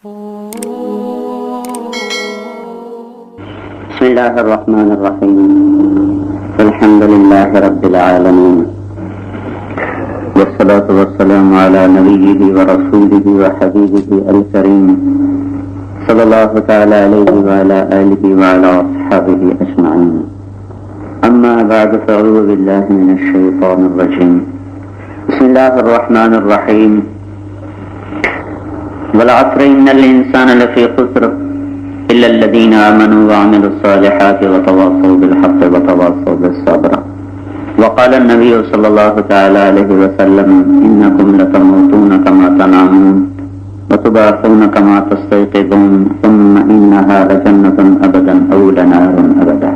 بسم الله الرحمن الرحيم الحمد لله رب العالمين والصلاة والسلام على نبيه ورسوله وحبيبه الكريم صلى الله تعالى عليه وعلى آله وعلى أصحابه أجمعين أما بعد فأعوذ بالله من الشيطان الرجيم بسم الله الرحمن الرحيم والعصر إن الإنسان لفي خسر إلا الذين آمنوا وعملوا الصالحات وتواصوا بالحق وتواصوا بالصبر وقال النبي صلى الله تعالى عليه وسلم إنكم لتموتون كما تنامون وتبعثون كما تستيقظون ثم إنها لجنة أبدا أو لنار أبدا.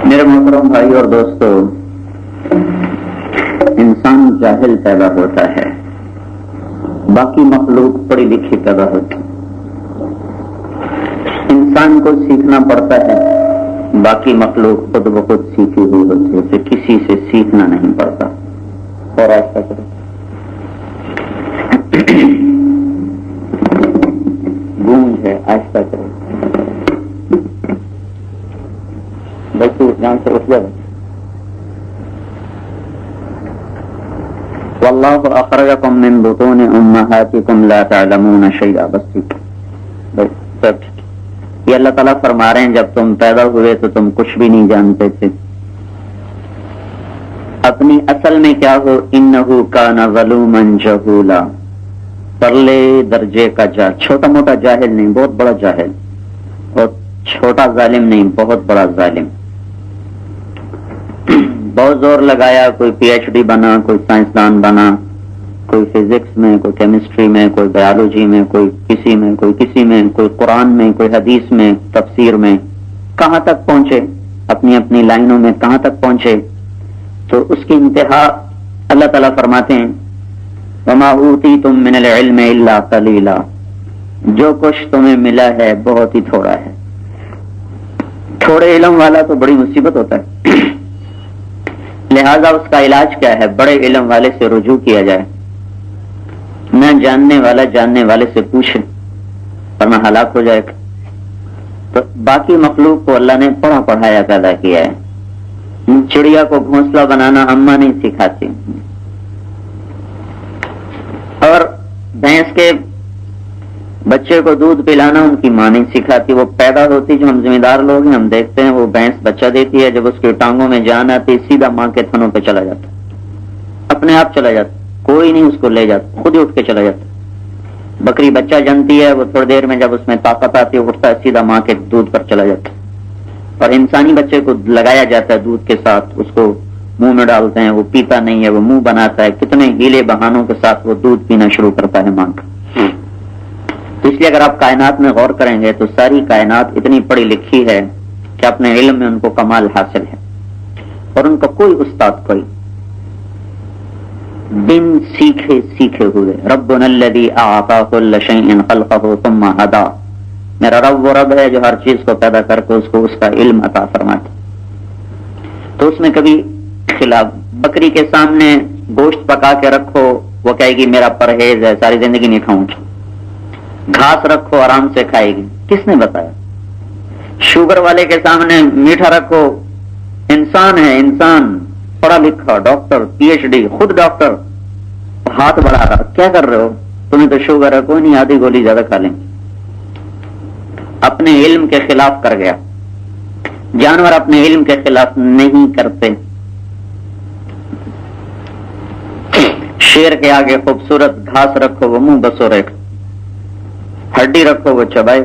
میرے محترم بھائی اور دوستو، انسان جاہل پیدا ہوتا ہے، باقی مخلوق پڑھی لکھی پیدا ہوتی. انسان کو سیکھنا پڑتا ہے، باقی مخلوق خود بخود سیکھی ہوئی ہوتی ہے، اسے کسی سے سیکھنا نہیں پڑتا. اور ایسا کرو گونج ہے، آہستہ کرو بچو، جان سے اٹھ جائے. واللہ اخرجکم من بطون امہاتکم لا تعلمون شیئا. بس ٹھیک، یہ اللہ تعالیٰ فرما رہے ہیں جب تم پیدا ہوئے تو تم کچھ بھی نہیں جانتے تھے. اپنی اصل میں کیا ہو، انہ کان ظلوما جہولا، پرلے درجے کا جاہل، چھوٹا موٹا جاہل نہیں، بہت بڑا جاہل، اور چھوٹا ظالم نہیں، بہت بڑا ظالم. بہت زور لگایا، کوئی پی ایچ ڈی بنا، کوئی سائنسدان بنا، کوئی فزکس میں، کوئی کیمسٹری میں، کوئی بایولوجی میں، کوئی کسی میں، کوئی کسی میں، کوئی قرآن میں، کوئی حدیث میں، تفسیر میں، کہاں تک پہنچے، اپنی اپنی لائنوں میں کہاں تک پہنچے. تو اس کی انتہا اللہ تعالیٰ فرماتے ہیں وَمَا أُوتِيتُم مِّنَ الْعِلْمِ إِلَّا قَلِيلًا، جو کچھ تمہیں ملا ہے بہت ہی تھوڑا ہے. تھوڑے علم والا تو بڑی مصیبت ہوتا ہے، لہذا اس کا علاج کیا ہے، بڑے علم والے سے رجوع کیا جائے. نہ جاننے والا جاننے والے سے پوچھے ورنہ ہلاک ہو جائے گا. تو باقی مخلوق کو اللہ نے پڑھا پڑھایا پیدا کیا ہے. چڑیا کو گھونسلہ بنانا اماں نہیں سکھاتی، اور بھینس کے بچے کو دودھ پلانا ان کی ماں نہیں سکھاتی. وہ پیدا ہوتی، جو ہم ذمہ دار لوگ ہیں ہم دیکھتے ہیں، وہ بھینس بچہ دیتی ہے، جب اس کی ٹانگوں میں جان آتی سیدھا ماں کے تھنوں پہ چلا جاتا، اپنے آپ چلا جاتا، کوئی نہیں اس کو لے جاتا، خود ہی اٹھ کے چلا جاتا. بکری بچہ جنتی ہے، وہ تھوڑی دیر میں جب اس میں طاقت آتی ہے اٹھتا ہے، سیدھا ماں کے دودھ پر چلا جاتا. اور انسانی بچے کو لگایا جاتا ہے دودھ کے ساتھ، اس کو منہ میں ڈالتے ہیں، وہ پیتا نہیں ہے، وہ منہ بناتا ہے، کتنے ہیلے بہانوں کے ساتھ وہ دودھ پینا شروع کرتا ہے ماں کا. تو اس لیے اگر آپ کائنات میں غور کریں گے تو ساری کائنات اتنی پڑھی لکھی ہے کہ اپنے علم میں ان کو کمال حاصل ہے، اور ان کا کوئی استاد کوئی بن سیکھے ہوئے. ربنا الذی اعطى كل شيء خلقه ثم هدى، میرا رب وہ رب ہے جو ہر چیز کو پیدا کر کے اس کو اس کا علم عطا فرماتا. تو اس میں کبھی خلاف، بکری کے سامنے گوشت پکا کے رکھو، وہ کہے گی میرا پرہیز ہے، ساری زندگی نہیں کھاؤں گی. گھاس رکھو آرام سے کھائے گی، کس نے بتایا. شوگر والے کے سامنے میٹھا رکھو، انسان ہے، انسان پڑھا لکھا، ڈاکٹر، پی ایچ ڈی، خود ڈاکٹر، ہاتھ بڑھا رہا، کیا کر رہے ہو، تمہیں تو شوگر ہے، کوئی نہیں، آدھی گولی زیادہ کھا لیں. اپنے علم کے خلاف کر گیا. جانور اپنے علم کے خلاف نہیں کرتے. شیر کے آگے خوبصورت گھاس رکھو وہ منہ بسو رہے، ہڈی رکھو وہ چبائے.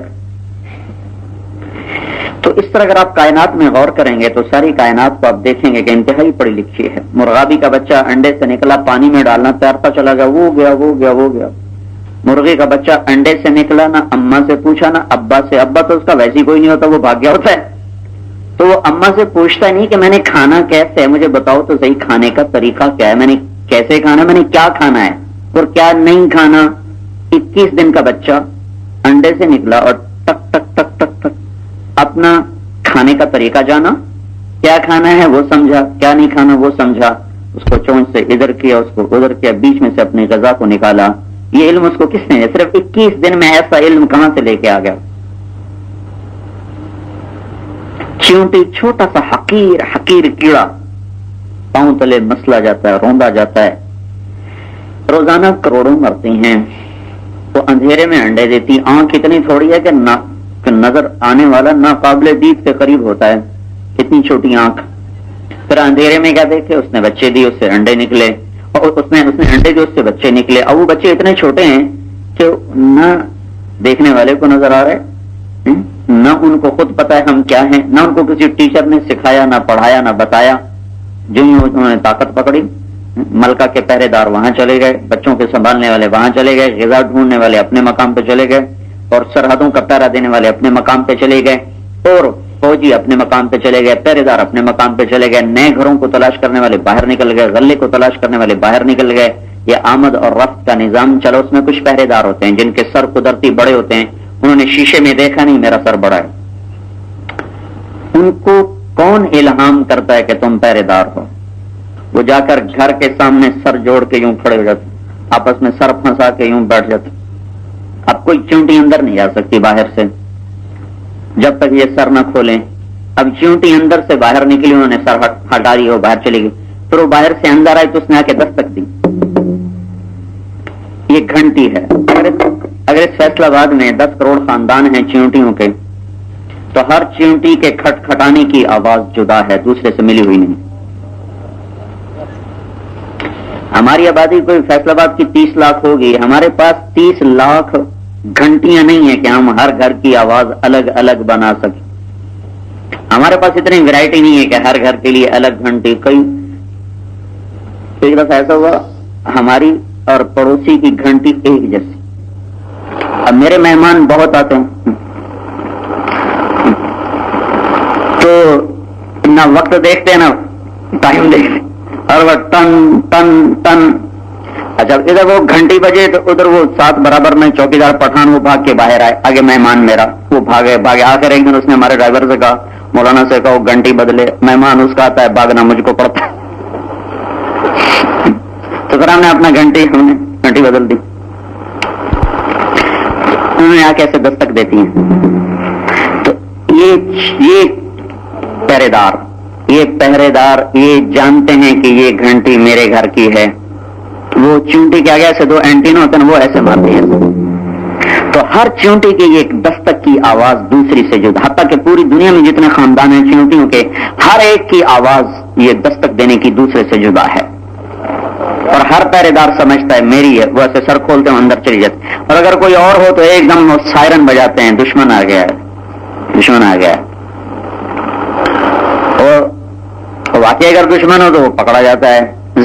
تو اس طرح اگر آپ کائنات میں غور کریں گے تو ساری کائنات کو آپ دیکھیں گے کہ انتہائی پڑھی لکھی ہے. مرغابی کا بچہ انڈے سے نکلا، پانی میں ڈالنا تیرتا چلا گیا، وہ گیا وہ گیا وہ گیا. مرغی کا بچہ انڈے سے نکلا، نہ اماں سے پوچھا نہ ابا سے. ابا تو اس کا ویسے کوئی نہیں ہوتا، وہ بھاگ گیا ہوتا ہے. تو وہ اماں سے پوچھتا نہیں کہ میں نے کھانا کیسے ہے، مجھے بتاؤ تو صحیح کھانے کا طریقہ کیا ہے، میں نے کیسے کھانا، میں نے کیا کھانا ہے اور کیا نہیں کھانا. 21 دن کا بچہ انڈے سے نکلا اور ٹک ٹک ٹک ٹک ٹک اپنا کھانے کا طریقہ جانا، کیا کھانا ہے وہ سمجھا، کیا نہیں کھانا وہ سمجھا، اس کو چونچ سے ادھر کیا، اس کو ادھر کیا، بیچ میں سے اپنی غذا کو نکالا. یہ علم اس کو کس نے؟ صرف 21 دن میں ایسا علم کہاں سے لے کے آ گیا؟ چیونٹی چھوٹا سا حقیر کیڑا پاؤں تلے مسلا جاتا ہے، روندا جاتا ہے. روزانہ کروڑوں مرتی ہیں. وہ اندھیرے میں انڈے دیتی، آنکھ اتنی تھوڑی ہے کہ نظر آنے والا ناقابل دید کے قریب ہوتا ہے، اتنی چھوٹی آنکھ. پھر اندھیرے میں کیا دیکھے؟ اس نے بچے دیے، اس سے انڈے نکلے، اور اس نے انڈے دیے، اس سے بچے نکلے. اور وہ بچے اتنے چھوٹے ہیں کہ نہ دیکھنے والے کو نظر آ رہے، نہ ان کو خود پتا ہے ہم کیا ہیں، نہ ان کو کسی ٹیچر نے سکھایا، نہ پڑھایا، نہ بتایا. جو ہی انہوں نے طاقت پکڑی، ملکہ کے پہرے دار وہاں چلے گئے، بچوں کے سنبھالنے والے وہاں چلے گئے، غذا ڈھونڈنے والے اپنے مقام پہ چلے گئے، اور سرحدوں کا پہرا دینے والے اپنے مقام پہ چلے گئے، اور فوجی اپنے مقام پہ چلے گئے، پہرے دار اپنے مقام پہ چلے گئے، نئے گھروں کو تلاش کرنے والے باہر نکل گئے، غلے کو تلاش کرنے والے باہر نکل گئے. یہ آمد اور رفت کا نظام چلو. اس میں کچھ پہرے دار ہوتے ہیں جن کے سر قدرتی بڑے ہوتے ہیں، انہوں نے شیشے میں دیکھا نہیں میرا سر بڑا ہے. ان کو کون الہام کرتا ہے کہ تم پہرے دار ہو؟ وہ جا کر گھر کے سامنے سر جوڑ کے یوں کھڑے ہو جاتے، آپس میں سر پھنسا کے یوں بیٹھ جاتے. اب کوئی چونٹی اندر نہیں جا سکتی باہر سے جب تک یہ سر نہ کھولیں. اب چونٹی اندر سے باہر نکلی، انہوں نے سر ہٹا دیا، وہ باہر چلی گئی. پھر وہ باہر سے اندر آئی تو اس نے آ کے دستک دی. یہ گھنٹی ہے. اگر اس فیصلہ آباد میں 10 کروڑ خاندان ہیں چیونٹیوں کے، تو ہر چیونٹی کے کھٹ کھٹانے کی آواز جدا ہے، دوسرے سے ملی ہوئی نہیں. ہماری آبادی کوئی فیصلہ آباد کی 30 لاکھ ہوگی، ہمارے پاس 30 لاکھ گھنٹیاں نہیں ہیں کہ ہم ہر گھر کی آواز الگ الگ بنا سکیں. ہمارے پاس اتنی ویرائٹی نہیں ہے کہ ہر گھر کے لیے الگ گھنٹی. ایک دفعہ ایسا ہوا، ہماری اور پڑوسی کی گھنٹی ایک جیسی. اب میرے مہمان بہت آتے ہیں تو نہ وقت دیکھتے نہ ٹائم دیکھتے، اور وہ ٹن ٹن ٹن. اچھا ادھر وہ گھنٹی بجے تو ادھر وہ 7 برابر میں چوکیدار پٹھان وہ بھاگ کے باہر آئے، آگے مہمان میرا، وہ بھاگے آ کر ایک دن اس نے ہمارے ڈرائیور سے کہا، مولانا سے کہا وہ گھنٹی بدلے. مہمان اس کا آتا ہے، بھاگنا مجھ کو پڑتا ہے. تو پھر ہم نے اپنا گھنٹی بدل دی. انہوں نے آ کے ایسے دستک دیتی ہیں. تو یہ پہرے دار یہ جانتے ہیں کہ یہ گھنٹی میرے گھر کی ہے. وہ چونٹی کے آگے ایسے 2 اینٹینا ہوتے ہیں، وہ ایسے مارتے ہیں. تو ہر چونٹی کی ایک دستک کی آواز دوسری سے جدا، حتیٰ کہ پوری دنیا میں جتنے خاندان ہیں چونٹیوں کے، ہر ایک کی آواز یہ دستک دینے کی دوسرے سے جدا ہے. اور ہر پہرے دار سمجھتا ہے میری ہے، وہ ایسے سر کھولتے ہیں اندر چلی جاتے. اور اگر کوئی اور ہو تو ایک دم سائرن بجاتے ہیں، دشمن آ گیا ہے. اور واقعی اگر دشمن ہو تو وہ پکڑا جاتا ہے،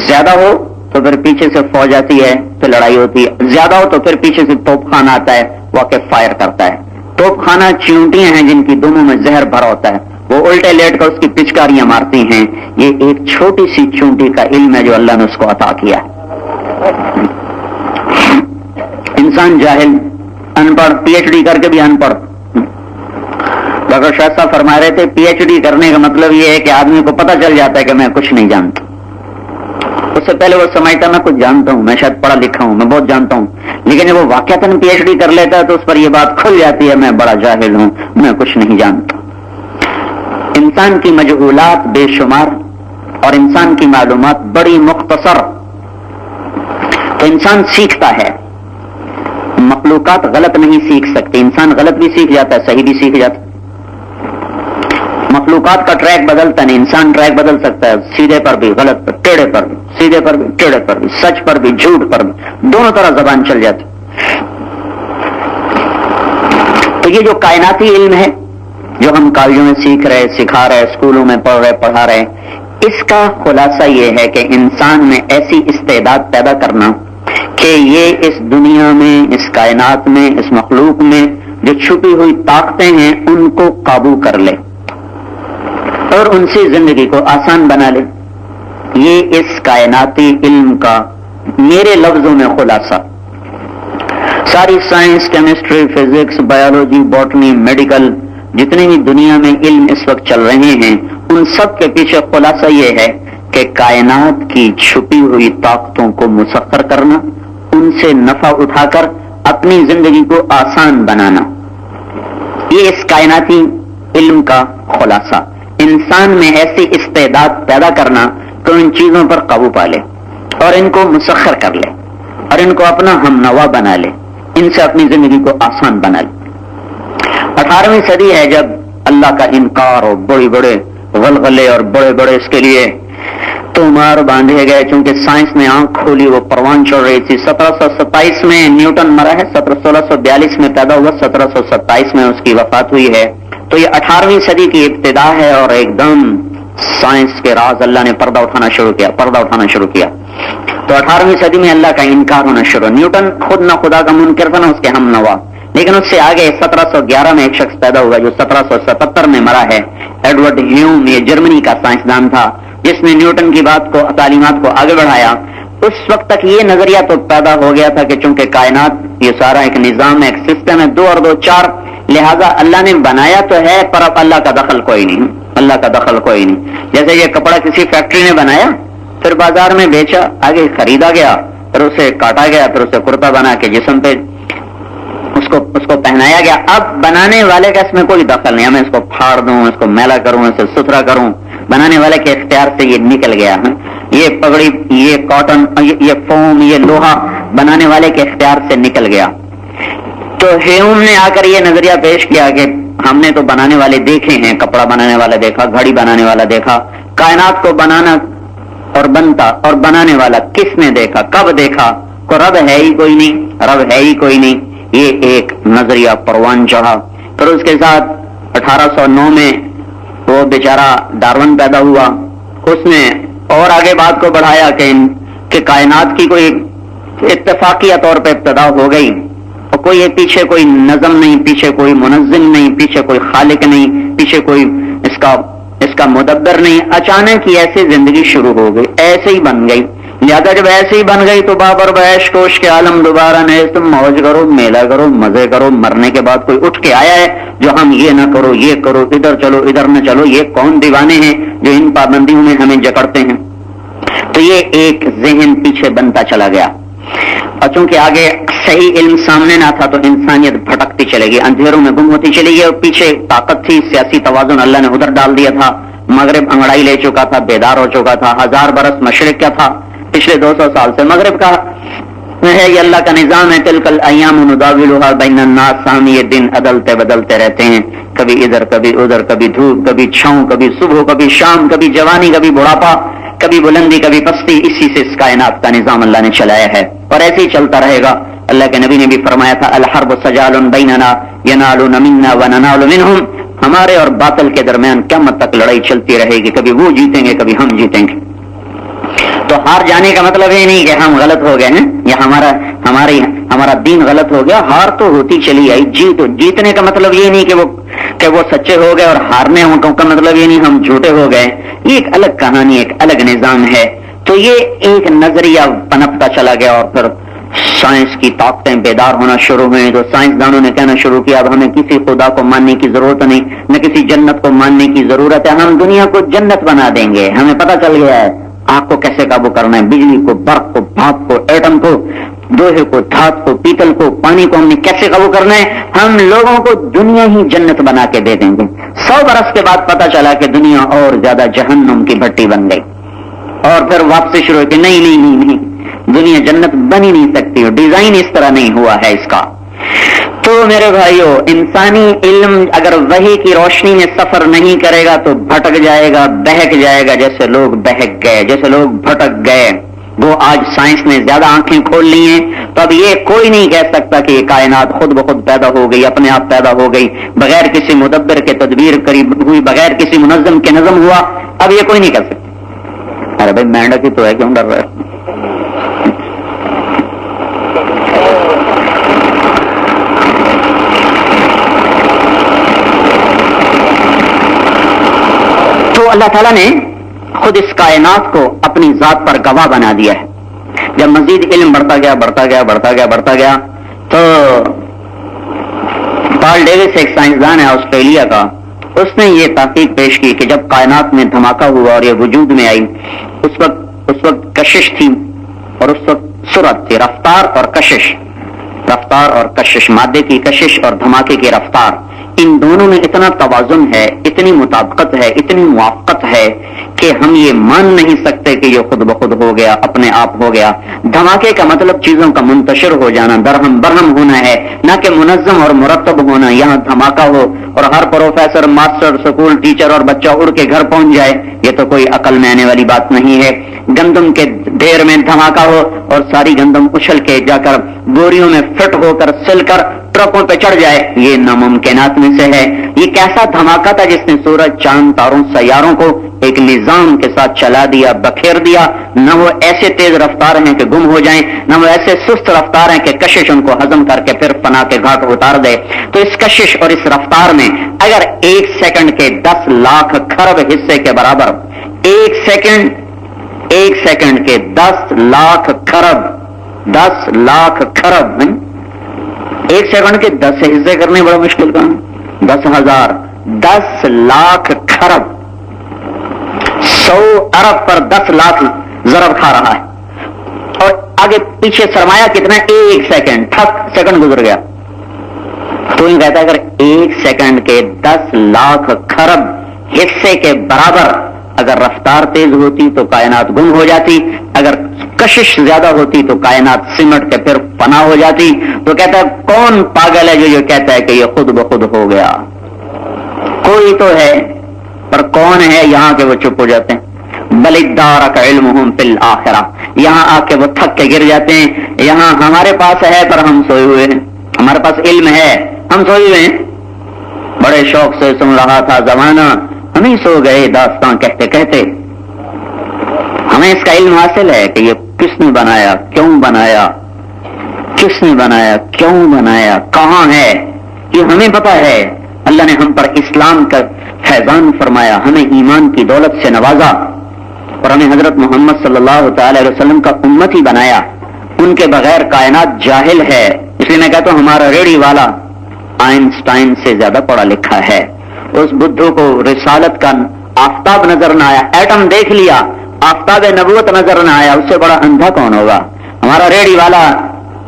زیادہ ہو تو پھر پیچھے سے فوج آتی ہے، پھر لڑائی ہوتی ہے. زیادہ ہو تو پھر پیچھے سے توپ خانہ آتا ہے، وہ آ کے فائر کرتا ہے. توپ خانہ چیونٹیاں ہیں جن کی دونوں میں زہر بھرا ہوتا ہے، وہ الٹے لیٹ کر اس کی پچکاریاں مارتی ہیں. یہ ایک چھوٹی سی چونٹی کا علم ہے جو اللہ نے اس کو عطا کیا. انسان جاہل، ان پڑھ، پی ایچ ڈی کر کے بھی ان پڑھ. ڈاکٹر شاہ صاحب فرما رہے تھے پی ایچ ڈی کرنے کا مطلب یہ ہے کہ آدمی کو پتہ چل جاتا ہے کہ میں کچھ نہیں جانتا. اس سے پہلے وہ سمجھتا میں کچھ جانتا ہوں، میں شاید پڑھا لکھا ہوں، میں بہت جانتا ہوں. لیکن جب وہ واقعتاً پی ایچ ڈی کر لیتا ہے تو اس پر یہ بات کھل جاتی ہے، میں بڑا جاہل ہوں، میں کچھ نہیں جانتا. انسان کی مجہولات بے شمار اور انسان کی معلومات بڑی مختصر. تو انسان سیکھتا ہے، مخلوقات غلط نہیں سیکھ سکتی. انسان غلط بھی سیکھ جاتا ہے، صحیح بھی سیکھ جاتا ہے. مخلوقات کا ٹریک بدلتا نہیں، انسان ٹریک بدل سکتا ہے، سیدھے پر بھی، غلط پر، ٹیڑھے پر بھی، سیدھے پر بھی، ٹیڑھے پر بھی، سچ پر بھی، جھوٹ پر بھی، دونوں طرح زبان چل جاتی. تو یہ جو کائناتی علم ہے جو ہم کالجوں میں سیکھ رہے، سکھا رہے، اسکولوں میں پڑھ رہے، پڑھا رہے، اس کا خلاصہ یہ ہے کہ انسان میں ایسی استعداد پیدا کرنا کہ یہ اس دنیا میں، اس کائنات میں، اس مخلوق میں جو چھپی ہوئی طاقتیں ہیں ان کو قابو کر لے اور ان سے زندگی کو آسان بنا لے. یہ اس کائناتی علم کا میرے لفظوں میں خلاصہ. ساری science, chemistry, physics, biology, botany, medical, جتنے بھی دنیا میں علم اس وقت چل رہے ہیں ان سب کے پیچھے خلاصہ یہ ہے کہ کائنات کی چھپی ہوئی طاقتوں کو مسخر کرنا، ان سے نفع اٹھا کر اپنی زندگی کو آسان بنانا، یہ اس کائناتی علم کا خلاصہ. انسان میں ایسی استعداد پیدا کرنا کہ ان چیزوں پر قابو پا لے اور ان کو مسخر کر لے اور ان کو اپنا ہم نوا بنا لے، ان سے اپنی زندگی کو آسان بنا لے. 18ویں صدی ہے جب اللہ کا انکار اور بڑے بڑے غلغلے اور بڑے بڑے اس کے لیے تومار باندھے گئے، چونکہ سائنس نے آنکھ کھولی، وہ پروان چڑھ رہی تھی. 1727 میں نیوٹن مرا ہے، 1642 میں پیدا ہوا، 1727 میں اس کی وفات ہوئی ہے. تو یہ 18ویں صدی کی ابتدا ہے اور ایک دم سائنس کے راز اللہ نے پردہ اٹھانا شروع کیا. تو 18ویں صدی میں اللہ کا انکار ہونا شروع. نیوٹن خود نہ خدا کا منکر تھا نہ اس کے ہم نوا، لیکن اس سے آگے 1711 میں ایک شخص پیدا ہوا جو 1777 میں مرا ہے. ایڈورڈ ہیوم، یہ جرمنی کا سائنسدان تھا جس نے نیوٹن کی تعلیمات کو آگے بڑھایا. اس وقت تک یہ نظریہ تو پیدا ہو گیا تھا کہ چونکہ کائنات یہ سارا ایک نظام ہے، ایک سسٹم ہے، 2 اور 2 4، لہذا اللہ نے بنایا تو ہے پر اب اللہ کا دخل کوئی نہیں. جیسے یہ کپڑا کسی فیکٹری نے بنایا، پھر بازار میں بیچا، آگے خریدا گیا، پھر اسے کاٹا گیا، پھر اسے کرتا بنا کے جسم پہ اس کو پہنایا گیا. اب بنانے والے کا اس میں کوئی دخل نہیں. میں اس کو پھاڑ دوں، اس کو میلا کروں، اسے ستھرا کروں، بنانے والے کے اختیار سے یہ نکل گیا. یہ پگڑی، یہ کاٹن، یہ فوم، یہ لوہا بنانے والے کے اختیار سے نکل گیا. تو ہیوم نے آ کر یہ نظریہ پیش کیا کہ ہم نے تو بنانے والے دیکھے ہیں، کپڑا بنانے والا دیکھا، گھڑی بنانے والا دیکھا، کائنات کو بنانا اور بنتا اور بنانے والا کس نے دیکھا، کب دیکھا؟ کو رب ہے ہی کوئی نہیں. یہ ایک نظریہ پروان چڑھا. پھر اس کے ساتھ 1809 میں وہ بیچارہ ڈارون پیدا ہوا. اس نے اور آگے بات کو بڑھایا کہ کائنات کی کوئی اتفاقیہ طور پہ ابتدا ہو گئی اور کوئی پیچھے کوئی نظم نہیں، پیچھے کوئی منظم نہیں، پیچھے کوئی خالق نہیں، پیچھے کوئی اس کا مدبر نہیں. اچانک ہی ایسے زندگی شروع ہو گئی، ایسے ہی بن گئی. لہٰذا جب ایسے ہی بن گئی تو بابر بیش کوش کے عالم دوبارہ نہیں، تم موج کرو، میلہ کرو، مزے کرو. مرنے کے بعد کوئی اٹھ کے آیا ہے جو ہم یہ نہ کرو، یہ کرو، ادھر چلو، ادھر نہ چلو؟ یہ کون دیوانے ہیں جو ان پابندیوں میں ہمیں جکڑتے ہیں؟ تو یہ ایک ذہن پیچھے بنتا چلا گیا. اور چونکہ آگے صحیح علم سامنے نہ تھا تو انسانیت بھٹکتی چلے گی، اندھیروں میں گم ہوتی چلی گئی. اور پیچھے طاقت تھی، سیاسی توازن اللہ نے ادھر ڈال دیا تھا. مغرب انگڑائی لے چکا تھا، بیدار ہو چکا تھا. 1000 برس مشرق کا تھا، پچھلے 200 سال سے مغرب کا ہے. یہ اللہ کا نظام ہے. تلک الایام نداولها بین الناس، یہ دن بدلتے رہتے ہیں، کبھی ادھر کبھی ادھر، کبھی دھوپ کبھی چھاؤں، کبھی صبح کبھی شام، کبھی جوانی کبھی بڑھاپا، کبھی بلندی کبھی پستی. اسی سے اس کائنات کا نظام اللہ نے چلایا ہے اور ایسے ہی چلتا رہے گا. اللہ کے نبی نے بھی فرمایا تھا الحرب سجال بیننا ینالون منا وننال منہم، ہمارے اور باطل کے درمیان قیامت تک لڑائی چلتی رہے گی، کبھی وہ جیتیں گے کبھی ہم جیتیں گے. تو ہار جانے کا مطلب یہ نہیں کہ ہم غلط ہو گئے ہیں یا ہمارا دین غلط ہو گیا. ہار تو ہوتی چلی آئی. جیتنے کا مطلب یہ نہیں کہ وہ سچے ہو گئے اور ہارنے کا مطلب یہ نہیں ہم جھوٹے ہو گئے. یہ ایک الگ کہانی، ایک الگ نظام ہے. تو یہ ایک نظریہ پنپتا چلا گیا اور پھر سائنس کی طاقتیں بیدار ہونا شروع ہوئیں. تو سائنسدانوں نے کہنا شروع کیا اب ہمیں کسی خدا کو ماننے کی ضرورت نہیں، نہ کسی جنت کو ماننے کی ضرورت ہے. ہم دنیا کو جنت بنا دیں گے. ہمیں پتہ چل گیا ہے آگ کو کیسے قابو کرنا ہے، بجلی کو، برق کو، بھاپ کو، ایٹم کو، لوہے کو، دھات کو، پیتل کو، پانی کو ہم نے کیسے قابو کرنا ہے. ہم لوگوں کو دنیا ہی جنت بنا کے دے دیں گے. 100 برس کے بعد پتہ چلا کہ دنیا اور زیادہ جہنم کی بھٹی بن گئی. اور پھر واپسی شروع ہوئی کہ نہیں، دنیا جنت بن ہی نہیں سکتی، ڈیزائن اس طرح نہیں ہوا ہے اس کا. تو میرے بھائیو، انسانی علم اگر وحی کی روشنی میں سفر نہیں کرے گا تو بھٹک جائے گا، بہک جائے گا. جیسے لوگ بہک گئے، جیسے لوگ بھٹک گئے. وہ آج سائنس نے زیادہ آنکھیں کھول لی ہیں تو اب یہ کوئی نہیں کہہ سکتا کہ یہ کائنات خود بخود پیدا ہو گئی، اپنے آپ پیدا ہو گئی، بغیر کسی مدبر کے تدبیر قریب ہوئی، بغیر کسی منظم کے نظم ہوا. اب یہ کوئی نہیں کر سکتا. ارے بھائی مینڈک ہی تو ہے، کیوں ڈر رہا ہے؟ تو اللہ تعالیٰ نے خود اس کائنات کو اپنی ذات پر گواہ بنا دیا ہے. جب مزید علم بڑھتا گیا تو پال ڈیوس ایک سائنسدان ہے آسٹریلیا کا، اس نے یہ تحقیق پیش کی کہ جب کائنات میں دھماکہ ہوا اور یہ وجود میں آئی اس وقت کشش تھی اور اس وقت سرعت تھی، رفتار اور کشش، مادے کی کشش اور دھماکے کی رفتار، ان دونوں میں اتنا توازن ہے، اتنی مطابقت ہے، اتنی موافقت ہے کہ ہم یہ مان نہیں سکتے کہ یہ خود بخود ہو گیا، اپنے آپ ہو گیا۔ دھماکے کا مطلب چیزوں کا منتشر ہو جانا، درہم برہم ہونا ہے، نہ کہ منظم اور مرتب ہونا۔ یہاں دھماکہ ہو اور ہر پروفیسر، ماسٹر، سکول ٹیچر اور بچہ اڑ کے گھر پہنچ جائے، یہ تو کوئی عقل میں آنے والی بات نہیں ہے۔ گندم کے ڈھیر میں دھماکہ ہو اور ساری گندم اچھل کے جا کر بوریوں میں فٹ ہو کر سل کر ٹرکوں پہ چڑھ جائے، یہ ناممکنات میں سے ہے۔ یہ کیسا دھماکہ تھا جس نے سورج، چاند، تاروں، سیاروں کو ایک نظام کے ساتھ چلا دیا، بکھیر دیا۔ نہ وہ ایسے تیز رفتار ہیں کہ گم ہو جائیں، نہ وہ ایسے سست رفتار ہیں کہ کشش ان کو ہضم کر کے پھر فنا کے گھاٹ اتار دے۔ تو اس کشش اور اس رفتار میں اگر ایک سیکنڈ کے 10 لاکھ کھرب حصے کے برابر، ایک سیکنڈ کے 10 لاکھ کھرب، 10 لاکھ کھرب، ایک سیکنڈ کے 10 حصے کرنے بڑا مشکل کام، 10,000، 10 لاکھ کھرب، 100 ارب پر 10 لاکھ ضرب کھا رہا ہے، اور آگے پیچھے سرمایہ کتنا؟ ایک سیکنڈ، ٹھک سیکنڈ گزر گیا۔ تو یہ کہتا ہے اگر ایک سیکنڈ کے 10 لاکھ کھرب حصے کے برابر اگر رفتار تیز ہوتی تو کائنات گم ہو جاتی، اگر کشش زیادہ ہوتی تو کائنات سمٹ کے پھر فنا ہو جاتی۔ تو کہتا ہے کون پاگل ہے جو یہ کہتا ہے کہ یہ خود بخود ہو گیا؟ کوئی تو ہے، پر کون ہے یہاں کے وہ چپ ہو جاتے ہیں؟ بل ادارک علمہم فی الآخرہ، یہاں آ کے وہ تھک کے گر جاتے ہیں۔ یہاں ہمارے پاس ہے پر ہم سوئے ہوئے ہیں، ہمارے پاس علم ہے، ہم سوئے ہوئے ہیں۔ بڑے شوق سے سن رہا تھا زمانہ، ہم ہی سو گئے داستان کہتے کہتے۔ ہمیں اس کا علم حاصل ہے کہ یہ کس نے بنایا، کیوں بنایا، کس نے بنایا، کیوں بنایا، کہاں ہے، یہ ہمیں پتا ہے۔ اللہ نے ہم پر اسلام کا فیضان فرمایا، ہمیں ایمان کی دولت سے نوازا، اور ہمیں حضرت محمد صلی اللہ تعالی علیہ وسلم کا امتی بنایا۔ ان کے بغیر کائنات جاہل ہے۔ اس لیے میں کہتا ہوں ہمارا ریڑھی والا آئنسٹائن سے زیادہ پڑھا لکھا ہے۔ اس بدھو کو رسالت کا آفتاب نظر نہ آیا، ایٹم دیکھ لیا، آفتاب نبوت نظر نہ آیا، اس سے بڑا اندھا کون ہوگا؟ ہمارا ریڑھی والا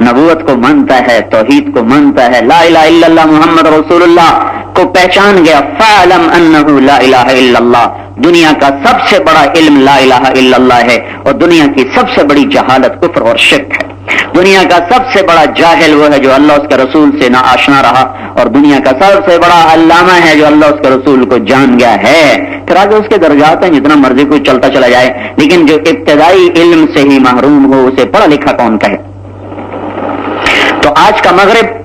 نبوت کو مانتا ہے، توحید کو مانتا ہے، لا الہ الا اللہ محمد رسول اللہ کو پہچان گیا۔ فَاعْلَمْ أَنَّهُ لَا إِلَهَ إِلَّا اللَّهُ، دنیا کا سب سے بڑا علم لا الہ الا اللہ ہے، اور دنیا کی سب سے بڑی جہالت کفر اور شرک ہے۔ دنیا کا سب سے بڑا جاہل وہ ہے جو اللہ اس کے رسول سے نہ آشنا رہا، اور دنیا کا سب سے بڑا علامہ ہے جو اللہ اس کے رسول کو جان گیا ہے۔ پھر آگے اس کے درجات ہیں، جتنا مرضی کوئی چلتا چلا جائے، لیکن جو ابتدائی علم سے ہی محروم ہو اسے پڑھا لکھا کون کہے؟ تو آج کا مغرب،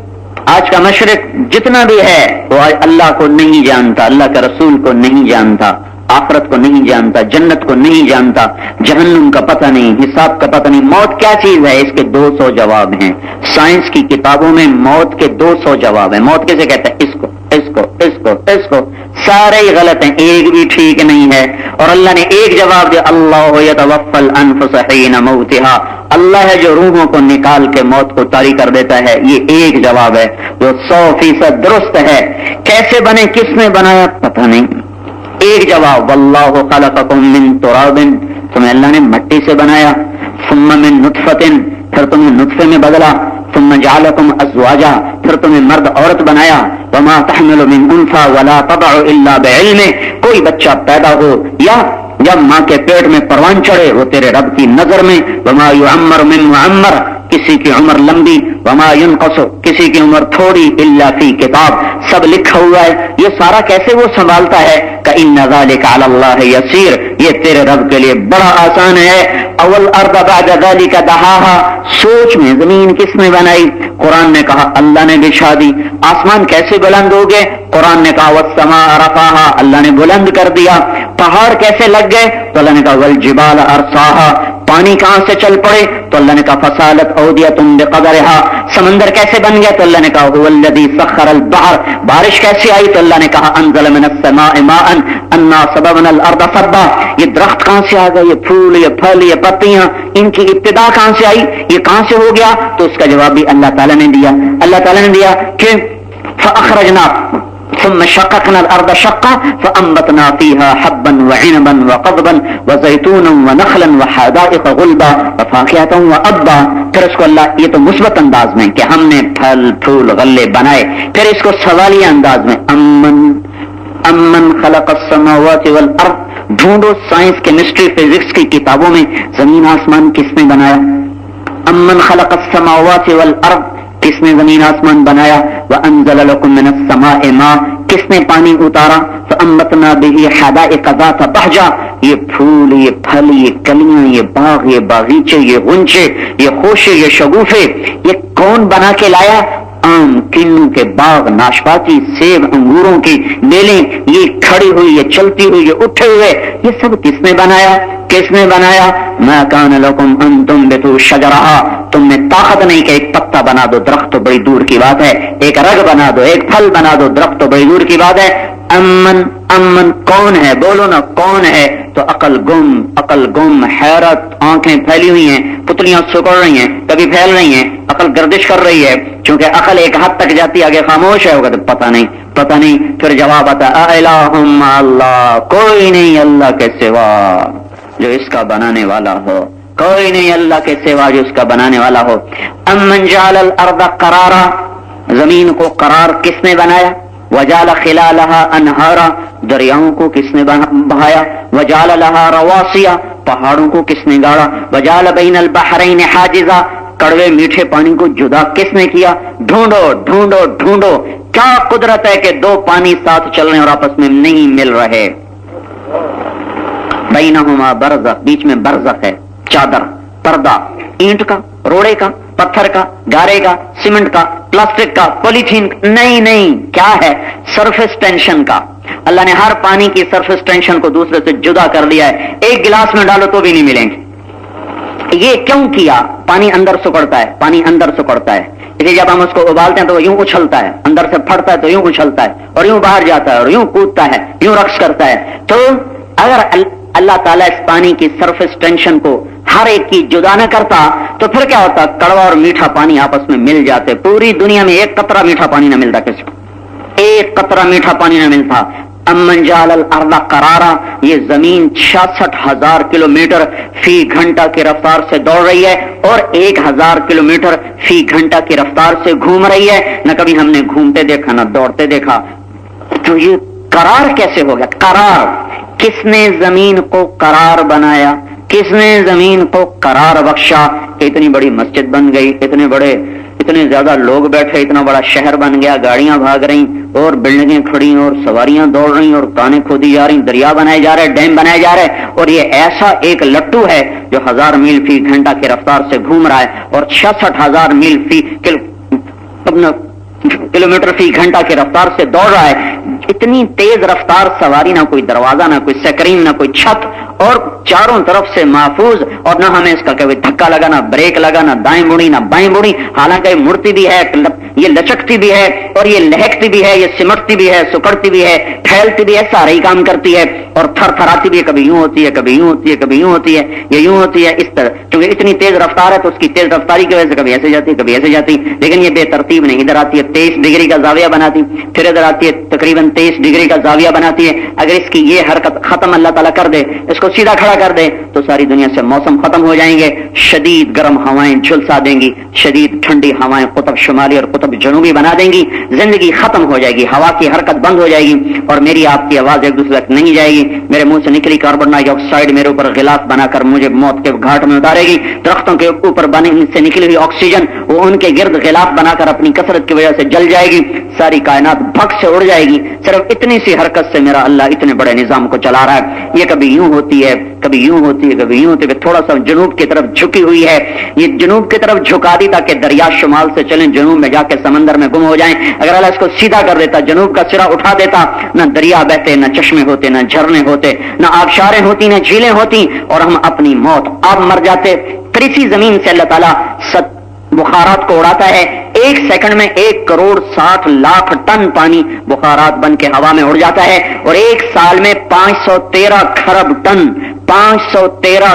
آج کا مشرق جتنا بھی ہے وہ آج اللہ کو نہیں جانتا، اللہ کے رسول کو نہیں جانتا، آخرت کو نہیں جانتا، جنت کو نہیں جانتا، جہنم کا پتہ نہیں، حساب کا پتہ نہیں، موت کیا چیز ہے اس کے 200 جواب ہیں۔ سائنس کی کتابوں میں موت کے 200 جواب ہیں۔ موت کیسے کہتے ہیں؟ اس کو، اس کو، اس کو، اس کو، سارے ہی غلط ہیں، ایک بھی ٹھیک نہیں ہے۔ اور اللہ نے ایک جواب دیا، اللہ یتوفی الانفس حین موتہا، اللہ ہے جو روحوں کو نکال کے موت کو طاری کر دیتا ہے۔ یہ ایک جواب ہے جو 100% درست ہے۔ کیسے بنے، کس نے بنایا، پتہ نہیں۔ ایک جواب، واللہ خلقکم من تراب، تمہیں اللہ نے مٹی سے بنایا، ثم من نطفۃ، پھر تمہیں نطفے میں بدلا، ثم جعلکم ازواجا، پھر تمہیں مرد عورت بنایا، وما تحمل من انثى ولا تضع الا بعلمه، کوئی بچہ پیدا ہو یا جب ماں کے پیٹ میں پروان چڑھے وہ تیرے رب کی نظر میں، وما يعمر من معمر، کسی کی عمر لمبی، وما ينقص، کسی کی عمر تھوڑی، الا فی کتاب، سب لکھا ہوا ہے۔ یہ سارا کیسے وہ سنبھالتا ہے؟ کہ ان ذلک علی اللہ یسیر، یہ تیرے رب کے لیے بڑا آسان ہے۔ اول ارض بعد ذلک دحاہا، سوچ میں زمین کس نے بنائی؟ قرآن نے کہا اللہ نے بچھا دی۔ آسمان کیسے بلند ہو گئے؟ قرآن نے کہا والسماء رفعہا، اللہ نے بلند کر دیا۔ پہاڑ کیسے لگ گئے؟ تو اللہ نے کہا والجبال ارساہا، پانی کہاں سے چل پڑے؟ تو اللہ نے کہا فصالت اودیۃ بقدرہا، سمندر کیسے بن گیا؟ تو اللہ نے کہا هو الذی سخر البحر، بارش کیسے آئی؟ تو اللہ نے کہا انزل من السماء ماء انا صببنا الارض صبا، یہ درخت کہاں سے آ گئے، یہ پھول، یہ پھل، یہ پتیاں، ان کی ابتدا کہاں سے آئی، یہ کہاں سے ہو گیا؟ تو اس کا جواب بھی اللہ تعالیٰ نے دیا۔ اللہ تعالیٰ نے دیا کہ فاخرجنا ثم شققنا الارض شقا فانبتنا فيها حبا وعنبا وقضبا وزيتونا ونخلا وحدائق غلبا وفاكهة وابا. پھر اس کو اللہ یہ تو مثبت انداز میں کہ ہم نے پھل پھول غلے بنائے. پھر اس کو سوالیہ انداز میں امن خلق السماوات والارض. ڈھونڈو سائنس کیمسٹری فزکس کی کتابوں میں زمین آسمان کس نے بنایا. امن خلق السماوات والارض کس نے زمین آسمان بنایا. وانزل لكم من السماء ماء کس نے پانی اتارا. فانبتنا به حدائق ذات بهجة یہ پھول یہ پھل یہ کلیاں یہ باغ یہ باغیچے یہ غنچے یہ خوشے یہ شگوفے یہ کون بنا کے لایا. آم کنوں کے باغ ناشپاتی سیب انگوروں کی بیلیں یہ کھڑی ہوئی یہ چلتی ہوئی یہ اٹھے ہوئے یہ سب کس نے بنایا. کس نے بنایا. ما کان لکم ان تنبتوا شجرها تم میں طاقت نہیں کہ ایک پتا بنا دو درخت تو بڑی دور کی بات ہے. ایک رگ بنا دو ایک پھل بنا دو درخت تو بڑی دور کی بات ہے. امن کون ہے بولو نا کون ہے. تو عقل گم حیرت آنکھیں پھیلی ہوئی ہیں پتلیاں سکڑ رہی ہیں کبھی پھیل رہی ہیں عقل گردش کر رہی ہے چونکہ عقل ایک حد تک جاتی آگے خاموش ہے ہوگا تو پتہ نہیں. پھر جواب آتا الہم اللہ کوئی نہیں اللہ کے سوا جو اس کا بنانے والا ہو. کوئی نہیں اللہ کے سوا جو اس کا بنانے والا ہو. امن جعل الارض قرارا زمین کو قرار کس نے بنایا. وجعل خلالها انہارا دریاؤں کو کس نے بہایا. وجعل لها رواسیا پہاڑوں کو کس نے گاڑا. وجعل بین البحرین حاجزا کڑوے میٹھے پانی کو جدا کس نے کیا. ڈھونڈو کیا قدرت ہے کہ دو پانی ساتھ چل رہے ہیں اور آپس میں نہیں مل رہے. بینہما برزخ بیچ میں برزخ ہے چادر پردہ اینٹ کا روڑے کا پتھر کا گارے کا سیمنٹ کا پلاسٹک کا پولیتھین نہیں کیا ہے سرفیس ٹینشن کا. اللہ نے ہر پانی کی سرفیس ٹینشن کو دوسرے سے جدا کر دیا ہے. ایک گلاس میں ڈالو تو بھی نہیں ملیں گے. یہ کیوں کیا. پانی اندر سکڑتا ہے اس لیے جب ہم اس کو ابالتے ہیں تو وہ یوں اچھلتا ہے اندر سے پھٹتا ہے تو یوں اچھلتا ہے اور یوں باہر جاتا ہے اور یوں کودتا ہے یوں رقص کرتا ہے. تو اگر اللہ تعالیٰ اس پانی کی سرفیس ٹینشن کو ہر ایک کی جدا نہ کرتا تو پھر کیا ہوتا. کڑوا اور میٹھا پانی آپس میں مل جاتے. پوری دنیا میں ایک قطرہ میٹھا پانی نہ ملتا کسی کو. ایک قطرہ میٹھا پانی نہ ملتا. امن جعل الارض قرارا یہ زمین 66,000 کلومیٹر فی گھنٹہ کی رفتار سے دوڑ رہی ہے اور 1,000 کلومیٹر فی گھنٹہ کی رفتار سے گھوم رہی ہے. نہ کبھی ہم نے گھومتے دیکھا نہ دوڑتے دیکھا. تو یہ قرار کیسے ہو گیا. قرار کس نے زمین کو قرار بنایا. کس نے زمین کو قرار بخشا. اتنی بڑی مسجد بن گئی اتنے زیادہ لوگ بیٹھے اتنا بڑا شہر بن گیا. گاڑیاں بھاگ رہی اور بلڈنگیں کھڑی اور سواریاں دوڑ رہی اور کانیں کھودی جا رہی دریا بنائے جا رہے ڈیم بنائے جا رہے اور یہ ایسا ایک لٹو ہے جو 1000 میل فی گھنٹہ کی رفتار سے گھوم رہا ہے اور 66,000 میل فی کلومیٹر فی گھنٹہ کی رفتار سے دوڑ رہا ہے. اتنی تیز رفتار سواری نہ کوئی دروازہ نہ کوئی سکرین نہ کوئی چھت اور چاروں طرف سے محفوظ اور نہ ہمیں اس کا کوئی دھکا لگا نہ بریک لگا نہ دائیں مڑی نہ بائیں مڑی. حالانکہ یہ مڑتی بھی ہے یہ لچکتی بھی ہے اور یہ لہکتی بھی ہے یہ سمٹتی بھی ہے سکڑتی بھی ہے پھیلتی بھی ہے سارے ہی کام کرتی ہے اور تھر تھراتی بھی ہے. کبھی یوں ہوتی ہے کبھی یوں ہوتی ہے کبھی یوں ہوتی ہے یہ یوں ہوتی ہے اس طرح کیونکہ اتنی تیز رفتار ہے تو اس کی تیز رفتاری کی وجہ سے کبھی ایسے جاتی ہے کبھی ایسے جاتی. لیکن یہ بے ترتیب نہیں. ادھر آتی ہے 23 ڈگری کا زاویہ بناتی پھر ادھر آتی ہے تقریباً 23 ڈگری کا زاویہ بناتی ہے. اگر اس کی یہ حرکت ختم اللہ تعالیٰ کر دے اس کو سیدھا کھڑا کر دے تو ساری دنیا سے موسم ختم ہو جائیں گے. شدید گرم ہوائیں جھلسا دیں گی شدید ٹھنڈی ہوائیں قطب شمالی اور قطب جنوبی بنا دیں گی. زندگی ختم ہو جائے گی ہوا کی حرکت بند ہو جائے گی اور میری آپ کی آواز ایک دوسرے تک نہیں جائے گی. میرے منہ سے نکلی کاربن ڈائی آکسائڈ میرے اوپر غلاف بنا کر مجھے موت کے گھاٹ میں اتارے گی. درختوں کے اوپر بنے سے نکلی ہوئی آکسیجن وہ ان کے گرد غلاف بنا کر اپنی کثرت کی وجہ سے جل جائے گی. ساری کائنات بھگ سے اڑ جائے گی. صرف اتنی سی حرکت سے میرا اللہ اتنے بڑے نظام کو چلا رہا ہے. یہ کبھی یوں ہوتی ہے کبھی یوں ہوتی ہے کبھی یوں ہوتی ہے. تھوڑا سا جنوب کی طرف جھکی ہوئی ہے یہ جنوب کی طرف جھکا دی تاکہ دریا شمال سے چلیں جنوب میں جا کے سمندر میں گم ہو جائیں. اگر اللہ اس کو سیدھا کر دیتا جنوب کا سرا اٹھا دیتا نہ دریا بہتے نہ چشمے ہوتے نہ جھرنے ہوتے نہ آبشاریں ہوتی نہ جھیلیں ہوتی اور ہم اپنی موت اب مر جاتے. پھر اسی زمین سے اللہ تعالیٰ بخارات کو اڑاتا ہے. 1 سیکنڈ میں 1,60,00,000 ٹن پانی بخارات بن کے ہوا میں اڑ جاتا ہے اور 1 سال میں 513 کھرب ٹن 513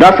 10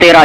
13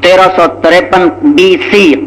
1353 BC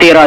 13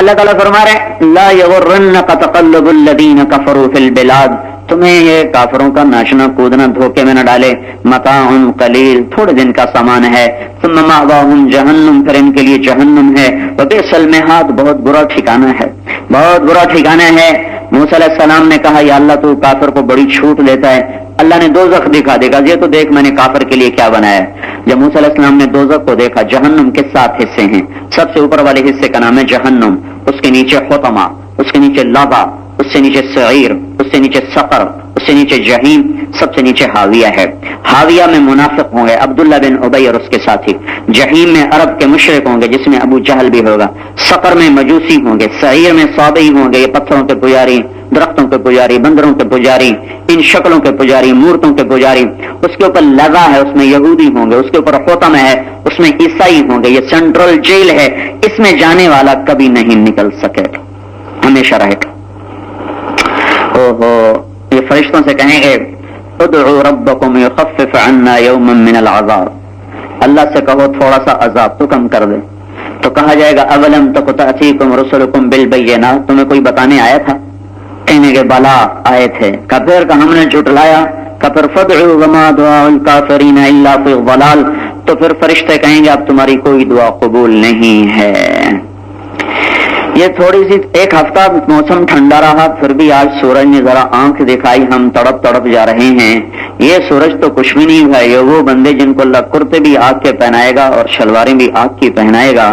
اللہ تعالیٰ فرما رہے ہیں لا یغرنک تقلب الذین کفروا فی البلاد، تمہیں یہ کافروں کا ناچنا کودنا دھوکے میں نہ ڈالے، متاع قلیل، تھوڑے دن کا سامان ہے، ثم مأواہم جہنم، پھر ان کے لیے جہنم ہے، وبئس المہاد، بہت برا ٹھکانہ ہے، بہت برا ٹھکانہ ہے۔ موسیٰ علیہ السلام نے کہا یا اللہ تو کافر کو بڑی چھوٹ دیتا ہے، اللہ نے دوزخ دکھا دے گا، یہ تو دیکھ میں نے کافر کے لیے کیا بنایا ہے۔ جب موسیٰ علیہ السلام نے دوزخ کو دیکھا، جہنم کے 7 حصے ہیں، سب سے اوپر والے حصے کا نام ہے جہنم، اس کے نیچے حطمہ، اس کے نیچے لظہ، اس سے نیچے سعیر، اس سے نیچے سقر، اس سے نیچے جہیم، سب سے نیچے حاویہ ہے۔ حاویہ میں منافق ہوں گے عبداللہ بن ابی اور اس کے ساتھی، جہیم میں عرب کے مشرک ہوں گے جس میں ابو جہل بھی ہوگا، سقر میں مجوسی ہوں گے، سعیر میں صابئی ہوں گے، یہ پتھروں کے پجاری، درختوں کے پجاری، بندروں کے پجاری، ان شکلوں کے پجاری، مورتوں کے پجاری۔ اس کے اوپر لظہ ہے، اس میں یہودی ہوں گے، اس کے اوپر حطم ہے، اس میں عیسائی ہوں گے، یہ سینٹرل جیل ہے، اس میں جانے والا کبھی نہیں نکل سکے گا، ہمیشہ رہے گا۔ یہ فرشتوں سے کہیں گے ادعوا ربکم یخفف عنا یوما من العذاب، اللہ سے کہو تھوڑا سا عذاب تو کم کر دے۔ تو کہا جائے گا اولم تک تأتیکم رسلکم بالبینات، تمہیں کوئی بتانے آیا تھا؟ کہنے کے بلا آئے تھے، کفر کا ہم نے جھٹلایا، کفر فدعوا وما دعاء الکافرین الا فی ضلال، تو پھر فرشتے کہیں گے اب تمہاری کوئی دعا قبول نہیں ہے۔ یہ تھوڑی سی ایک ہفتہ موسم ٹھنڈا رہا، پھر بھی آج سورج نے ذرا آنکھ دکھائی، ہم تڑپ تڑپ جا رہے ہیں۔ یہ سورج تو کچھ بھی نہیں ہوا، یہ وہ بندے جن کو اللہ کرتے بھی آگ کے پہنائے گا اور شلواریں بھی آگ کی پہنائے گا۔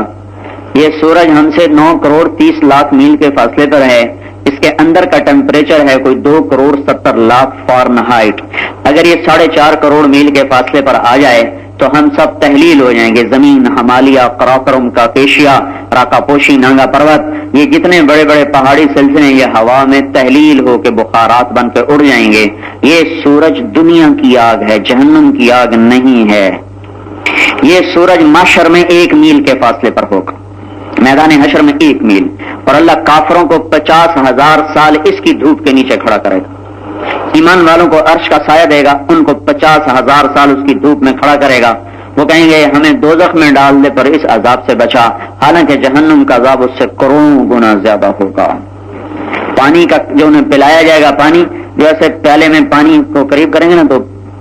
یہ سورج ہم سے 9 کروڑ 30 لاکھ میل کے فاصلے پر ہے، اس کے اندر کا ٹیمپریچر ہے کوئی 2 کروڑ 70 لاکھ فارنہائٹ۔ اگر یہ 4.5 کروڑ میل کے فاصلے پر آ جائے تو ہم سب تحلیل ہو جائیں گے، زمین، ہمالیہ، قراقرم، کاکیشیا، راکاپوشی، نانگا پروت، یہ جتنے بڑے بڑے پہاڑی سلسلے یہ ہوا میں تحلیل ہو کے بخارات بن کے اڑ جائیں گے۔ یہ سورج دنیا کی آگ ہے، جہنم کی آگ نہیں ہے۔ یہ سورج محشر میں 1 میل کے فاصلے پر ہوگا، میدان حشر میں 1 میل، اور اللہ کافروں کو 50,000 سال اس کی دھوپ کے نیچے کھڑا کرے گا۔ ایمان والوں کو عرش کا سایہ دے گا، ان کو 50,000 سال اس کی دھوپ میں کھڑا کرے گا۔ وہ کہیں گے ہمیں دوزخ میں ڈال دے پر اس عذاب سے بچا، حالانکہ جہنم کا عذاب اس سے کروڑوں گنا زیادہ ہوگا۔ پانی کا جو انہیں پلایا جائے گا، پانی جیسے پیالے میں پانی کو قریب کریں گے نا تو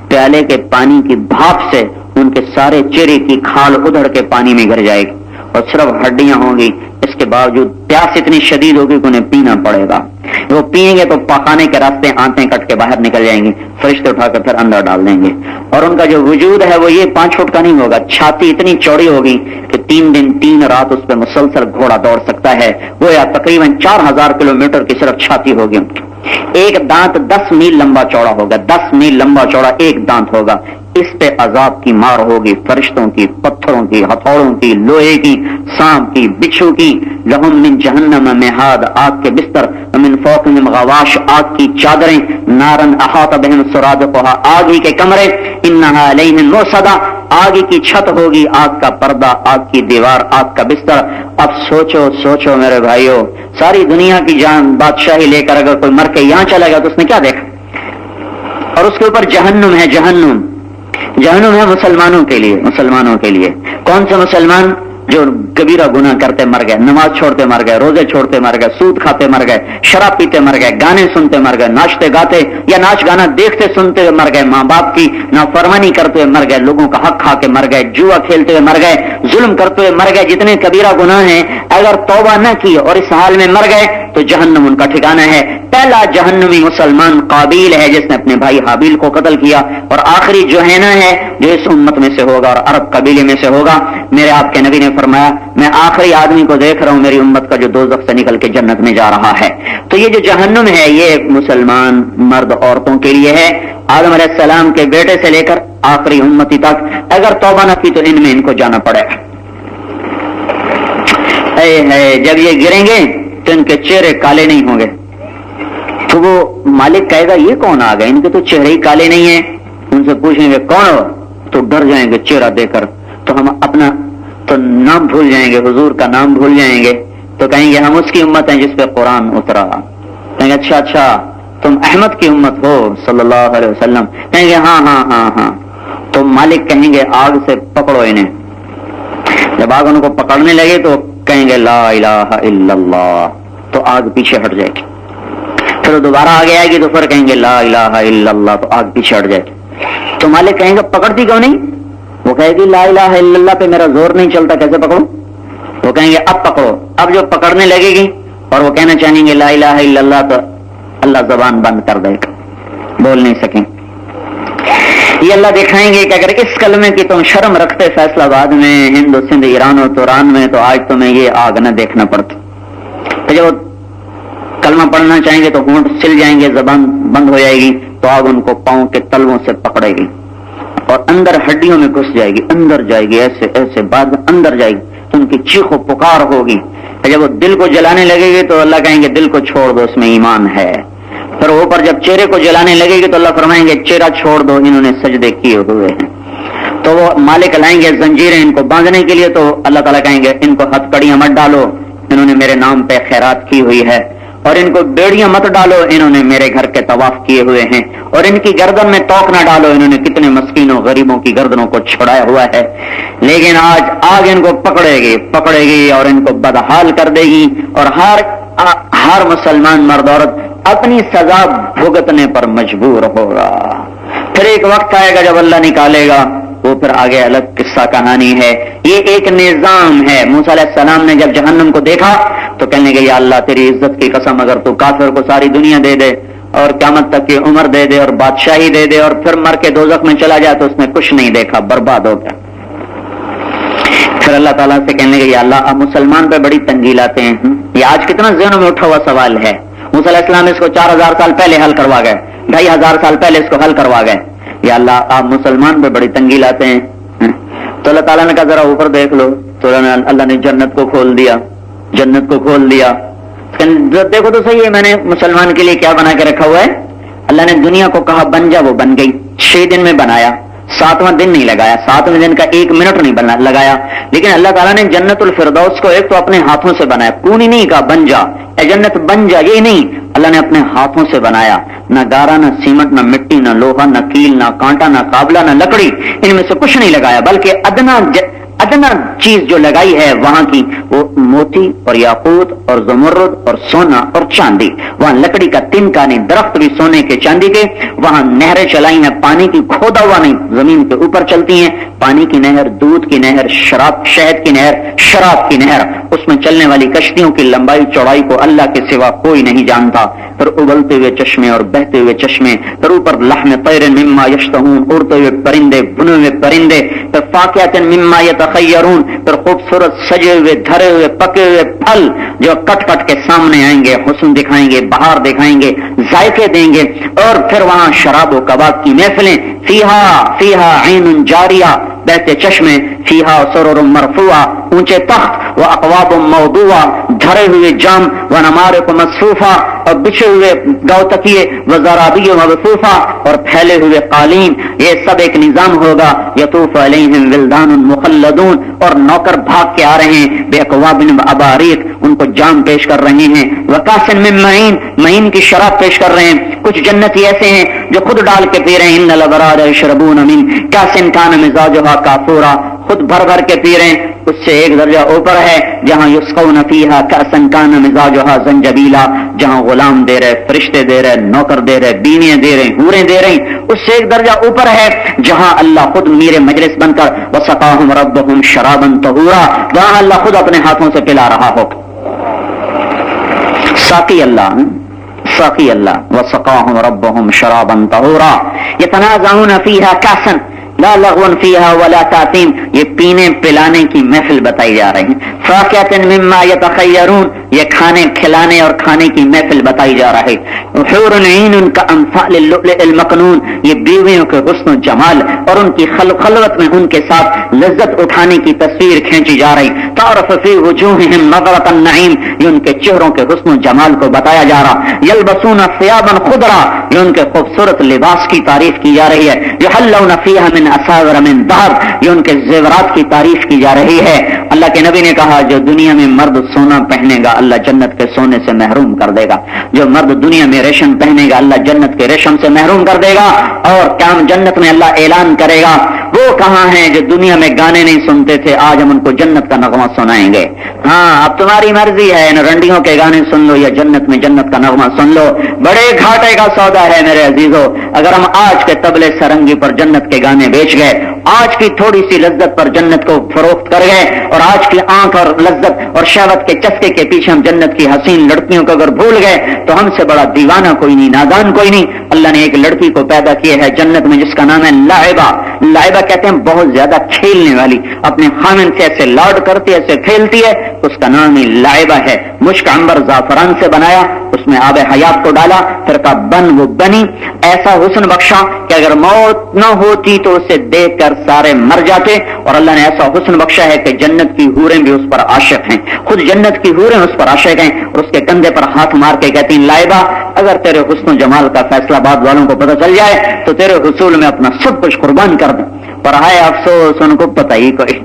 پیالے کے پانی کی بھاپ سے ان کے سارے چہرے کی کھال ادھڑ کے پانی میں گر جائے گی اور صرف ہڈیاں ہوں گی، اس کے باوجود پیاس اتنی شدید ہوگی کہ انہیں پینا پڑے گا۔ وہ پئیں گے تو پخانے کے راستے آنتیں کٹ کے باہر نکل جائیں گی، فرشتے اٹھا کر پھر اندر ڈال دیں گے۔ اور ان کا جو وجود ہے وہ یہ 5 فٹ کا نہیں ہوگا، چھاتی اتنی چوڑی ہوگی کہ 3 دن 3 رات اس پہ مسلسل گھوڑا دوڑ سکتا ہے، وہ یا تقریباً 4000 کلومیٹر کی صرف چھاتی ہوگی ان کی۔ ایک دانت 10 میل لمبا چوڑا ہوگا، 10 میل لمبا چوڑا ایک دانت ہوگا۔ اس پہ عذاب کی مار ہوگی، فرشتوں کی، پتھروں کی، ہتھوڑوں کی، لوہے کی، سانپ کی، بچھو کی۔ لہم من جہنم مہاد، آگ کے بستر، من فوقہم غواش، آگ کی چادریں، نارن احاط بہم سرادقہا، آگ ہی کے کمرے، انہا علیہم موصدہ، آگ کی چھت ہوگی، آگ کا پردہ، آگ کی دیوار، آگ کا بستر۔ اب سوچو سوچو میرے بھائیو، ساری دنیا کی جان بادشاہی لے کر اگر کوئی مر کے یہاں چلا گیا تو اس نے کیا دیکھا؟ اور اس کے اوپر جہنم ہے، جہنم ہے مسلمانوں کے لیے، مسلمانوں کے لیے۔ کون سے مسلمان؟ جو کبیرہ گناہ کرتے مر گئے، نماز چھوڑتے مر گئے، روزے چھوڑتے مر گئے، سود کھاتے مر گئے، شراب پیتے مر گئے، گانے سنتے مر گئے، ناچتے گاتے یا ناچ گانا دیکھتے سنتے ہوئے مر گئے، ماں باپ کی نافرمانی کرتے ہوئے مر گئے، لوگوں کا حق کھا کے مر گئے، جوا کھیلتے ہوئے مر گئے، ظلم کرتے ہوئے مر گئے، جتنے کبیرہ گناہ ہیں اگر توبہ نہ کی اور اس حال میں مر گئے تو جہنم ان کا ٹھکانہ ہے۔ پہلا جہنمی مسلمان قابیل ہے جس نے اپنے بھائی حابیل کو قتل کیا، اور آخری جوہینہ ہے جو اس امت میں سے ہوگا اور عرب قبیلے میں سے ہوگا۔ میرے آپ کے نبی نے فرمایا میں آخری آدمی کو دیکھ رہا ہوں میری امت کا جو دوزخ سے نکل کے جنت میں جا رہا ہے۔ تو یہ جو جہنم ہے یہ مسلمان مرد عورتوں کے لیے ہے، آدم علیہ السلام کے بیٹے سے لے کر آخری امتی تک۔ اگر توبہ نہ کی تو ان میں ان کو جانا پڑے گا۔ جب یہ گریں گے تو ان کے چہرے کالے نہیں ہوں گے، تو وہ مالک کہے گا یہ کون آ گئے، ان کے تو چہرے ہی کالے نہیں ہیں۔ ان سے پوچھیں گے کون ہو تو ڈر جائیں گے چہرہ دے کر، تو ہم اپنا تو نام بھول جائیں گے، حضور کا نام بھول جائیں گے، تو کہیں گے ہم اس کی امت ہیں جس پہ قرآن اترا۔ کہیں گے اچھا تم احمد کی امت ہو صلی اللہ علیہ وسلم؟ کہیں گے ہاں۔ تو مالک کہیں گے آگ سے پکڑو انہیں۔ جب آگ ان کو پکڑنے لگے تو کہیں گے لا الہ الا اللہ تو آگ پیچھے ہٹ جائے گی. پھر وہ دوبارہ آگے آئے گی تو پھر کہیں گے لا الہ الا اللہ تو آگ پیچھے ہٹ جائے گی. تو مالک کہیں گے پکڑتی کیوں نہیں؟ وہ کہے گی لا الہ الا اللہ پہ میرا زور نہیں چلتا، کیسے پکڑوں؟ وہ کہیں گے اب پکڑو. اب جو پکڑنے لگے گی اور وہ کہنا چاہیں گے لا الہ الا اللہ تو اللہ زبان بند کر دے گا، بول نہیں سکیں. یہ اللہ دکھائیں گے کہ اگر اس کلمے کی تم شرم رکھتے فیصلہ آباد میں، ہند و سندھ، ایران و توران میں، تو آج تمہیں یہ آگ نہ دیکھنا پڑتا. تو جب وہ کلمہ پڑھنا چاہیں گے تو ہونٹ سل جائیں گے، زبان بند ہو جائے گی، تو آگ ان کو پاؤں کے تلووں سے پکڑے گی اور اندر ہڈیوں میں گھس جائے گی، اندر جائے گی، ایسے ایسے بعد اندر جائے گی تو ان کی چیخ و پکار ہوگی. جب وہ دل کو جلانے لگے گی تو اللہ کہیں گے دل کو چھوڑ دو، اس میں ایمان ہے. پھر اوپر جب چہرے کو جلانے لگے گی تو اللہ فرمائیں گے چہرہ چھوڑ دو، انہوں نے سجدے کیے ہوئے ہیں. تو وہ مالک لائیں گے زنجیریں ان کو باندھنے کے لیے، تو اللہ تعالیٰ کہیں گے ان کو ہتھ کڑیاں مت ڈالو، انہوں نے میرے نام پہ خیرات کی ہوئی ہے. اور ان کو بیڑیاں مت ڈالو، انہوں نے میرے گھر کے طواف کیے ہوئے ہیں. اور ان کی گردن میں توق نہ ڈالو، انہوں نے کتنے مسکینوں غریبوں کی گردنوں کو چھڑایا ہوا ہے. لیکن آج آگ ان کو پکڑے گی اور ان کو بدحال کر دے گی. اور ہر مسلمان مرد عورت اپنی سزا بھگتنے پر مجبور ہوگا. پھر ایک وقت آئے گا جب اللہ نکالے گا، وہ پھر آگے الگ قصہ کہانی ہے. یہ ایک نظام ہے. موسیٰ علیہ السلام نے جب جہنم کو دیکھا تو کہنے لگے یا اللہ تیری عزت کی قسم، اگر تو کافر کو ساری دنیا دے دے اور قیامت تک کی عمر دے دے اور بادشاہی دے دے اور پھر مر کے دوزخ میں چلا جائے تو اس نے کچھ نہیں دیکھا، برباد ہو گیا. پھر اللہ تعالیٰ سے کہنے لگے یا اللہ آپ مسلمان پہ بڑی تنگی لاتے ہیں. یہ آج کتنا ذہنوں میں اٹھا ہوا سوال ہے. موسیٰ علیہ السلام اس کو 4000 سال پہلے حل کروا گئے، 2500 سال پہلے اس کو حل کروا گئے. یا اللہ آپ مسلمان پہ بڑی تنگی لاتے ہیں. تو اللہ تعالیٰ نے کہا ذرا اوپر دیکھ لو. تو اللہ نے جنت کو کھول دیا. دیکھو تو صحیح ہے میں نے مسلمان کے لیے کیا بنا کے رکھا ہوا ہے. اللہ نے دنیا کو کہا بن جا، وہ بن گئی. 6 دن میں بنایا، 7واں دن نہیں لگایا، 7ویں دن کا 1 منٹ نہیں لگایا. لیکن اللہ تعالیٰ نے جنت الفردوس کو ایک تو اپنے ہاتھوں سے بنایا. کونی نہیں کہا بن جا، اے جنت بن جا، یہ نہیں، اللہ نے اپنے ہاتھوں سے بنایا. نہ گارا، نہ سیمنٹ، نہ مٹی، نہ لوہا، نہ کیل، نہ کانٹا، نہ قابلہ، نہ لکڑی، ان میں سے کچھ نہیں لگایا. بلکہ ادنا چیز جو لگائی ہے وہاں کی وہ موتی اور یاقوت اور زمرد اور سونا اور چاندی. وہاں لکڑی کا تنکا نہیں، درخت بھی سونے کے چاندی کے. وہاں نہریں چلائی ہیں، پانی کی کھودا ہوا نہیں، زمین کے اوپر چلتی ہیں. پانی کی نہر، دودھ کی نہر، شہد کی نہر، شراب کی نہر. اس میں چلنے والی کشتیوں کی لمبائی چوڑائی کو اللہ کے سوا کوئی نہیں جانتا. پھر ابلتے ہوئے چشمے اور بہتے ہوئے چشمے، پھر اوپر لحم طیر مما یشتہون، اڑتے ہوئے پرندے، بنے ہوئے پرندے، پھر فاکہۃ مما یتخیرون، پھر خوبصورت سجے ہوئے دھرے ہوئے پکے ہوئے پھل جو کٹ کٹ کے سامنے آئیں گے، حسن دکھائیں گے، بہار دکھائیں گے، ذائقے دیں گے. اور پھر وہاں شراب و کباب کی محفلیں. فیہا عین جاریہ، بہتے چشمے، فیہا سرر مرفوعہ، اونچے تخت، و اقواب موضوعہ، دھرے ہوئے جام، و نمارق مصفوفہ، اور بچھے ہوئے گاؤ تکیے، و زرابی مبثوثہ، اور پھیلے ہوئے قالین. یہ سب ایک نظام ہوگا. یطوف علیہم ولدان مخلدون، اور نوکر بھاگ کے آ رہے ہیں، بے اکواب اباریق، ان کو جام پیش کر رہے ہیں، وکاس من معین، معین کی شراب پیش کر رہے ہیں. کچھ جنتی ایسے ہیں جو خود ڈال کے پی رہے ہیں، ان الابرار یشربون من کاس کان مزاجها کافورا، خود بھر بھر کے پی رہے ہیں. اس سے ایک درجہ اوپر ہے جہاں یسقون فیہا کاسا کان مزاجها زنجبیلا، جہاں غلام دے رہے، فرشتے دے رہے، نوکر دے رہے، بیویاں دے رہے، حوریں دے رہی. اس سے ایک درجہ اوپر ہے جہاں اللہ خود میر مجلس بن کر وسقاہم ربہم شرابا طہورا، وہاں اللہ خود اپنے ہاتھوں سے پلا رہا ہو. ساقی اللہ وسقاہم ربہم شرابا طہورا یتنازعون فیہا کاسا لا لغو فیہا ولا تاثیم. یہ پینے پلانے کی محفل بتائی جا رہی ہے. فاکہۃ مما یتخیرون، یہ کھانے کھلانے اور کھانے کی محفل بتائی جا رہی ہے. حور عین کامثال اللؤلؤ المکنون، یہ بیویوں کے حسن و جمال اور ان کی خلوت میں ان کے ساتھ لذت اٹھانے کی تصویر کھینچی جا رہی. تعرف فی وجوہہم نظرۃ النعیم، یہ ان کے چہروں کے حسن و جمال کو بتایا جا رہا. یلبسون ثیابا خضرا، یہ ان کے خوبصورت لباس کی تعریف کی جا رہی ہے. یحلون فیہا من اساور من ذہب، یہ ان کے زیورات کی تعریف کی جا رہی ہے. اللہ کے نبی نے کہا جو دنیا میں مرد سونا پہنے گا اللہ جنت کے سونے سے محروم کر دے گا، جو مرد دنیا میں ریشم پہنے گا اللہ جنت کے ریشم سے محروم کر دے گا، اور کیا جنت میں اللہ اعلان کرے گا وہ کہاں ہیں جو دنیا میں گانے نہیں سنتے تھے، آج ہم ان کو جنت کا نغمہ سنائیں گے۔ ہاں اب تمہاری مرضی ہے، ان رنڈیوں کے گانے سن لو یا جنت میں جنت کا نغمہ سن لو، بڑے گھاٹے کا سودا ہے میرے عزیزو۔ اگر ہم آج کے طبلے سرنگی پر جنت کے گانے بیچ گئے، آج کی تھوڑی سی لذت پر جنت کو فروخت کر گئے، اور آج کی آنکھ اور لذت اور شہوت کے چسکے کے پیچھے ہم جنت کی حسین لڑکیوں کو اگر بھول گئے تو ہم سے بڑا دیوانہ کوئی نہیں، نادان کوئی نہیں۔ اللہ نے ایک لڑکی کو پیدا کیا ہے جنت میں جس کا نام ہے لائبہ۔ لائبہ کہتے ہیں بہت زیادہ کھیلنے والی، اپنے خامن سے ایسے لاڈ کرتی ہے، ایسے کھیلتی ہے، اس کا نام ہی لائبہ ہے۔ مشک عنبر زعفران سے بنایا، اس میں آب حیات کو ڈالا، پھر کا بن وہ بنی، ایسا حسن بخشا کہ اگر موت نہ ہوتی تو اسے دیکھ کر سارے مر جاتے، اور اللہ نے ایسا حسن بخشا ہے کہ جنت کی حوریں بھی اس پر عاشق ہیں، خود جنت کی حوریں اس پر عاشق ہیں، اور اس کے کندھے پر ہاتھ مار کے کہتی ہیں لائبہ اگر تیرے حسن و جمال کا فیصلہ آباد والوں کو پتہ چل جائے تو تیرے حصول میں اپنا سب کچھ قربان کر دیں، پر ہائے افسوس ان کو پتہ ہی کوئی،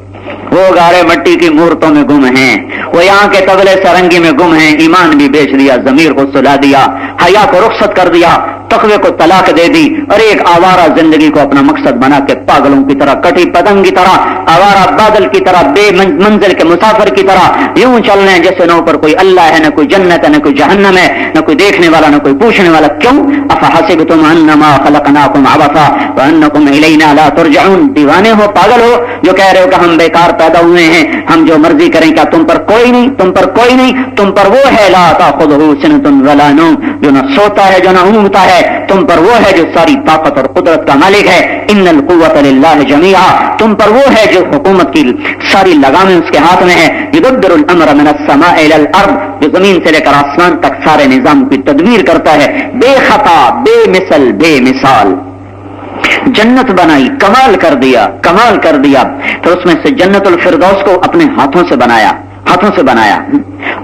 وہ گارے مٹی کی مورتوں میں گم ہیں، وہ یہاں کے طبلے سرنگی میں گم ہیں، ایمان بھی بیچ دیا، ضمیر کو سلا دیا، حیا کو رخصت کر دیا، تقوی کو طلاق دے دی، اور ایک آوارہ زندگی کو اپنا مقصد بنا کے پاگلوں کی طرح، کٹی پتنگ کی طرح، آوارہ بادل کی طرح، بے منزل کے مسافر کی طرح یوں چل رہے ہیں جیسے نہ اوپر کوئی اللہ ہے، نہ کوئی جنت ہے، نہ کوئی جہنم ہے، نہ کوئی دیکھنے والا، نہ کوئی پوچھنے والا۔ کیوں؟ افحسبتم انما خلقناکم عبثا وانکم الینا لا ترجعون، دیوانے ہو، پاگل ہو جو کہہ رہے ہو کہ ہم بیکار پیدا ہوئے ہیں، ہم جو مرضی کریں، کیا تم پر کوئی نہیں، تم پر کوئی نہیں، تم پر وہ ہے لا تاخذہ سنۃ ولا نوم، جو نہ سوتا ہے جو نہ اونگتا ہے، تم پر وہ ہے جو ساری طاقت اور قدرت کا مالک ہے، ان القوۃ للہ جمیعا، تم پر وہ ہے جو حکومت کی ساری لگامیں اس کے ہاتھ میں ہے، یدبر الامر من السماء الى الارض، جو زمین سے لے کر آسمان تک سارے نظام کی تدبیر کرتا ہے، بے خطا، بے مثل، بے مثال۔ جنت بنائی، کمال کر دیا، کمال کر دیا، تو اس میں سے جنت الفردوس کو اپنے ہاتھوں سے بنایا، ہاتھوں سے بنایا،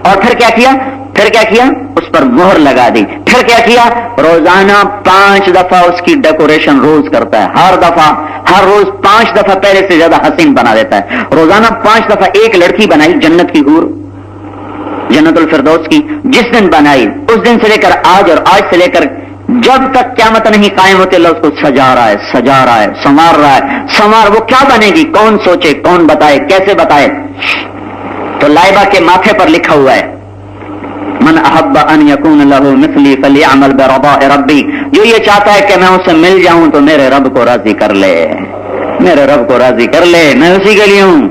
اور پھر کیا کیا؟ پھر کیا کیا؟ اس پر مہر لگا دی، پھر کیا کیا؟ روزانہ 5 دفعہ اس کی ڈیکوریشن روز کرتا ہے، ہر دفعہ، ہر روز 5 دفعہ پہلے سے زیادہ حسین بنا دیتا ہے، روزانہ 5 دفعہ ایک لڑکی بنائی جنت کی حور، جنت الفردوس کی، جس دن بنائی اس دن سے لے کر آج، اور آج سے لے کر جب تک قیامت نہیں قائم ہوتے اللہ اس کو سجا رہا ہے، سجا رہا ہے، سنوار رہا ہے، سنوار وہ کیا بنے گی، کون سوچے، کون بتائے، کیسے بتائے؟ تو لائبہ کے ماتھے پر لکھا ہوا ہے من احب ان یکون له مثلی فلیعمل برضاء ربی، جو یہ چاہتا ہے کہ میں اسے مل جاؤں تو میرے رب کو راضی کر لے، میرے رب کو راضی کر لے، میں اسی کے لیے ہوں۔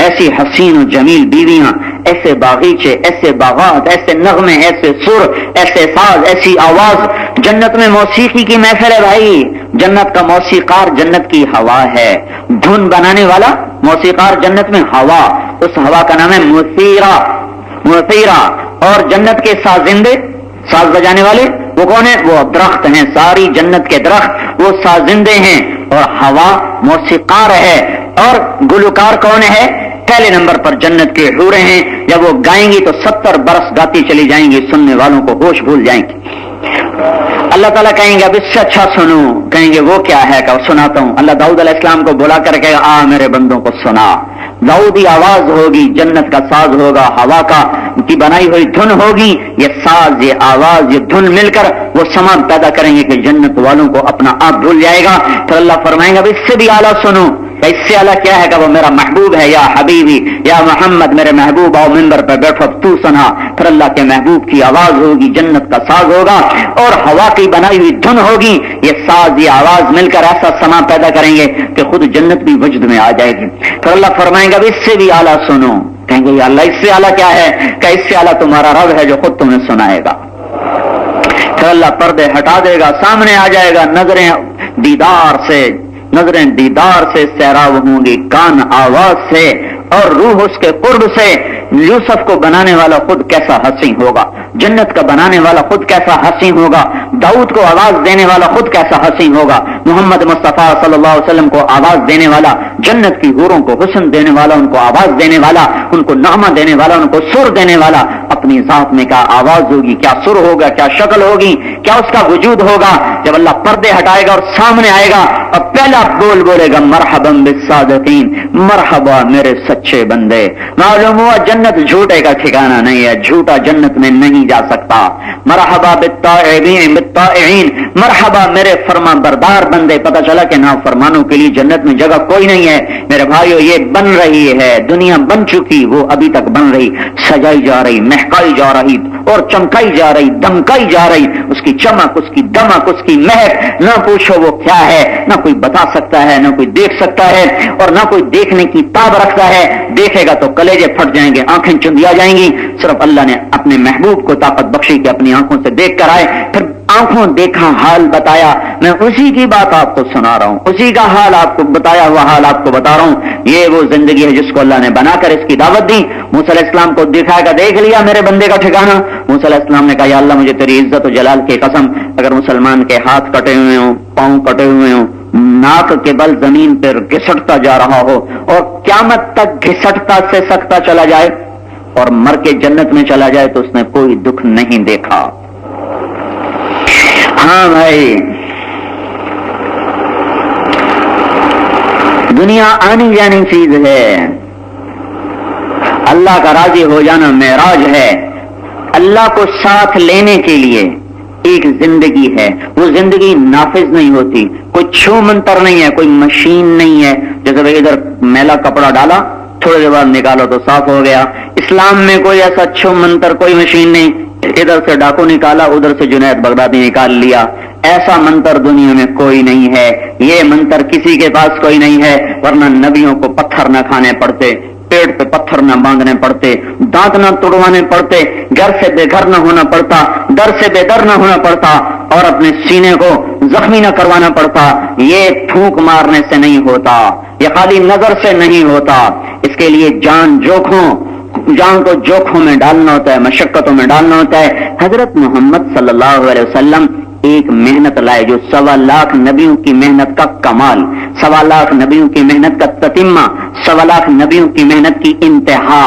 ایسی حسین و جمیل بیویاں، ایسے باغیچے، ایسے باغات، ایسے نغمے، ایسے سر، ایسے ساز، ایسی آواز، جنت میں موسیقی کی محفل ہے بھائی، جنت کا موسیقار جنت کی ہوا ہے، دھن بنانے والا موسیقار جنت میں ہوا، اس ہوا کا نام ہے مثیرہ، مثیرہ، اور جنت کے سازندے، ساز بجانے والے وہ کون ہیں؟ وہ درخت ہیں، ساری جنت کے درخت وہ سازندے ہیں، اور ہوا موسیقار ہے، اور گلوکار کون ہے؟ پہلے نمبر پر جنت کے حوریں ہیں، جب وہ گائیں گی تو 70 برس گاتی چلی جائیں گی، سننے والوں کو ہوش بھول جائیں گی۔ اللہ تعالیٰ کہیں گے اب اس سے اچھا سنو، کہیں گے وہ کیا ہے، کہ سناتا ہوں۔ اللہ داؤد علیہ السلام کو بلا کر کہے گا آ میرے بندوں کو سنا، داؤدی آواز ہوگی، جنت کا ساز ہوگا، ہوا کا کی بنائی ہوئی دھن ہوگی، یہ ساز، یہ آواز، یہ دھن مل کر وہ سما پیدا کریں گے کہ جنت والوں کو اپنا آپ بھول جائے گا۔ پھر اللہ فرمائیں گا اب اس سے بھی اعلیٰ سنو، اس سے اعلیٰ کیا ہے کہ وہ میرا محبوب ہے، یا حبیبی یا محمد، میرے محبوب آؤ ممبر پہ بیٹھو تو سنا۔ پھر اللہ کے محبوب کی آواز ہوگی، جنت کا ساز ہوگا، اور ہوا کی بنائی ہوئی دھن ہوگی، یہ ساز، یہ آواز مل کر ایسا سما پیدا کریں گے کہ خود جنت بھی وجد میں آ جائے گی۔ پھر اللہ فرمائیں گا اب اس سے بھی اعلیٰ سنو، کہیں گے یا اللہ اس سے اعلیٰ کیا ہے، کہ اس سے اعلیٰ تمہارا رب ہے جو خود تمہیں سنائے گا۔ پھر اللہ پردے ہٹا دے گا، سامنے آ جائے گا، نظریں دیدار سے سیراب ہوں گی، کان آواز سے، اور روح اس کے قرب سے۔ یوسف کو بنانے والا خود کیسا حسین ہوگا، جنت کا بنانے والا خود کیسا حسین ہوگا، داؤد کو آواز دینے والا خود کیسا حسین ہوگا، محمد مصطفیٰ صلی اللہ علیہ وسلم کو آواز دینے والا، جنت کی حوروں کو حسن دینے والا، ان کو آواز دینے والا، ان کو نغمہ دینے والا، ان کو سر دینے والا، اپنی ذات میں کیا آواز ہوگی، کیا سر ہوگا، کیا شکل ہوگی، کیا اس کا وجود ہوگا جب اللہ پردے ہٹائے گا اور سامنے آئے گا اور پہلا بول بولے گا مرحبا بالصادقین، مرحبا میرے سچے بندے۔ معلوم ہوا جنت جھوٹے کا ٹھکانہ نہیں ہے، جھوٹا جنت میں نہیں جا سکتا۔ مرحبا بالطائعین، مرحبا میرے فرما بردار بندے۔ پتہ چلا کہ نافرمانوں کے لیے جنت میں جگہ کوئی نہیں ہے۔ میرے بھائیو یہ بن رہی ہے، دنیا بن چکی، وہ ابھی تک بن رہی، سجائی جا رہی، مہکائی جا رہی اور چمکائی جا رہی، دمکائی جا رہی۔ اس کی چمک، اس کی دمک، اس کی مہک، نہ پوچھو وہ کیا ہے، نہ کوئی بتا سکتا ہے، نہ کوئی دیکھ سکتا ہے، اور نہ کوئی دیکھنے کی تاب رکھتا ہے۔ دیکھے گا تو کلیجے پھٹ جائیں گے، آنکھیں چندیا جائیں گی۔ صرف اللہ نے اپنے محبوب کو طاقت بخشی کہ اپنی آنکھوں سے دیکھ کر آئے، پھر آنکھوں دیکھا حال بتایا۔ میں اسی کی بات آپ کو سنا رہا ہوں، اسی کا حال آپ کو بتایا ہوا حال آپ کو بتا رہا ہوں۔ یہ وہ زندگی ہے جس کو اللہ نے بنا کر اس کی دعوت دی۔ موسیٰ علیہ السلام کو دکھائے گا، دیکھ لیا میرے بندے کا ٹھکانہ۔ موسیٰ علیہ السلام نے کہا یا اللہ مجھے تیری عزت و جلال کی قسم، اگر مسلمان کے ہاتھ کٹے ہوئے ہوں، پاؤں کٹے ہوئے ہوں، ناک کے بل زمین پر گھسٹتا جا رہا ہو اور قیامت تک گھسٹتا سے سکتا چلا جائے اور مر کے جنت میں چلا جائے تو اس نے کوئی دکھ نہیں دیکھا۔ ہاں بھائی، دنیا آنی جانی چیز ہے، اللہ کا راضی ہو جانا معراج ہے۔ اللہ کو ساتھ لینے کے لیے ایک زندگی ہے، وہ زندگی نافذ نہیں ہوتی، کوئی چھو منتر نہیں ہے، کوئی مشین نہیں ہے جیسے بھائی ادھر میلا کپڑا ڈالا تھوڑی دیر بعد نکالو تو صاف ہو گیا۔ اسلام میں کوئی ایسا چھو منتر، کوئی مشین نہیں، ادھر سے ڈاکو نکالا ادھر سے جنید بغدادی نکال لیا، ایسا منتر دنیا میں کوئی نہیں ہے۔ یہ منتر کسی کے پاس کوئی نہیں ہے، ورنہ نبیوں کو پتھر نہ کھانے پڑتے، پیٹ پہ پتھر نہ باندھنے پڑتے، دانت نہ توڑوانے پڑتے، گھر سے بے گھر نہ ہونا پڑتا، در سے بے در نہ ہونا پڑتا، اور اپنے سینے کو زخمی نہ کروانا پڑتا۔ یہ پھونک مارنے سے نہیں ہوتا، یہ خالی نظر سے نہیں ہوتا، اس کے لیے جان کو جوکھوں میں ڈالنا ہوتا ہے، مشقتوں میں ڈالنا ہوتا ہے۔ حضرت محمد صلی اللہ علیہ وسلم ایک محنت لائے جو 1.25 لاکھ نبیوں کی محنت کا کمال، 1.25 لاکھ نبیوں کی محنت کا تتمہ، 1.25 لاکھ نبیوں کی محنت کی انتہا،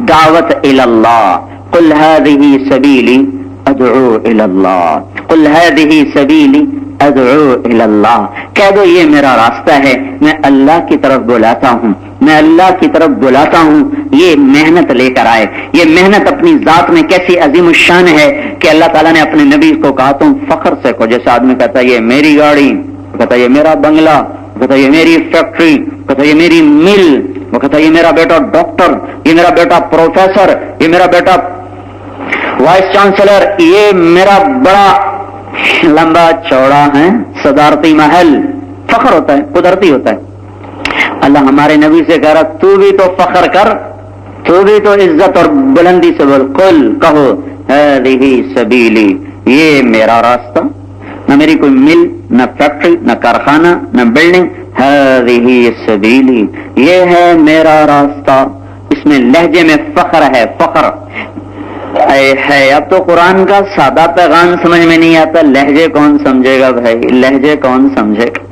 دعوت الی اللہ۔ قل هذه سبیلی ادعو الی اللہ، قل هذه سبیلی ادعو الی اللہ، کہہ دو یہ میرا راستہ ہے، میں اللہ کی طرف بلاتا ہوں، میں اللہ کی طرف بلاتا ہوں۔ یہ محنت لے کر آئے، یہ محنت اپنی ذات میں کیسی عظیم الشان ہے کہ اللہ تعالیٰ نے اپنے نبی کو کہا تم فخر سے کو، جیسے آدمی کہتا ہے یہ میری گاڑی، کہتا ہے یہ میرا بنگلہ، کہتا ہے یہ میری فیکٹری، کہتا ہے یہ میری مل، وہ کہتا ہے یہ میرا بیٹا ڈاکٹر، یہ میرا بیٹا پروفیسر، یہ میرا بیٹا وائس چانسلر، یہ میرا بڑا لمبا چوڑا ہے صدارتی محل۔ فخر ہوتا ہے، قدرتی ہوتا ہے۔ اللہ ہمارے نبی سے کہہ رہا تو بھی تو فخر کر، تو بھی تو عزت اور بلندی سے بول، قل کہو ہذہ سبیلی، یہ میرا راستہ، نہ میری کوئی مل، نہ فیکٹری، نہ کارخانہ، نہ بلڈنگ، ہذہ سبیلی، یہ ہے میرا راستہ۔ اس میں لہجے میں فخر ہے، فخر ہے۔ اب تو قرآن کا سادہ پیغام سمجھ میں نہیں آتا، لہجے کون سمجھے گا بھائی، لہجے کون سمجھے گا؟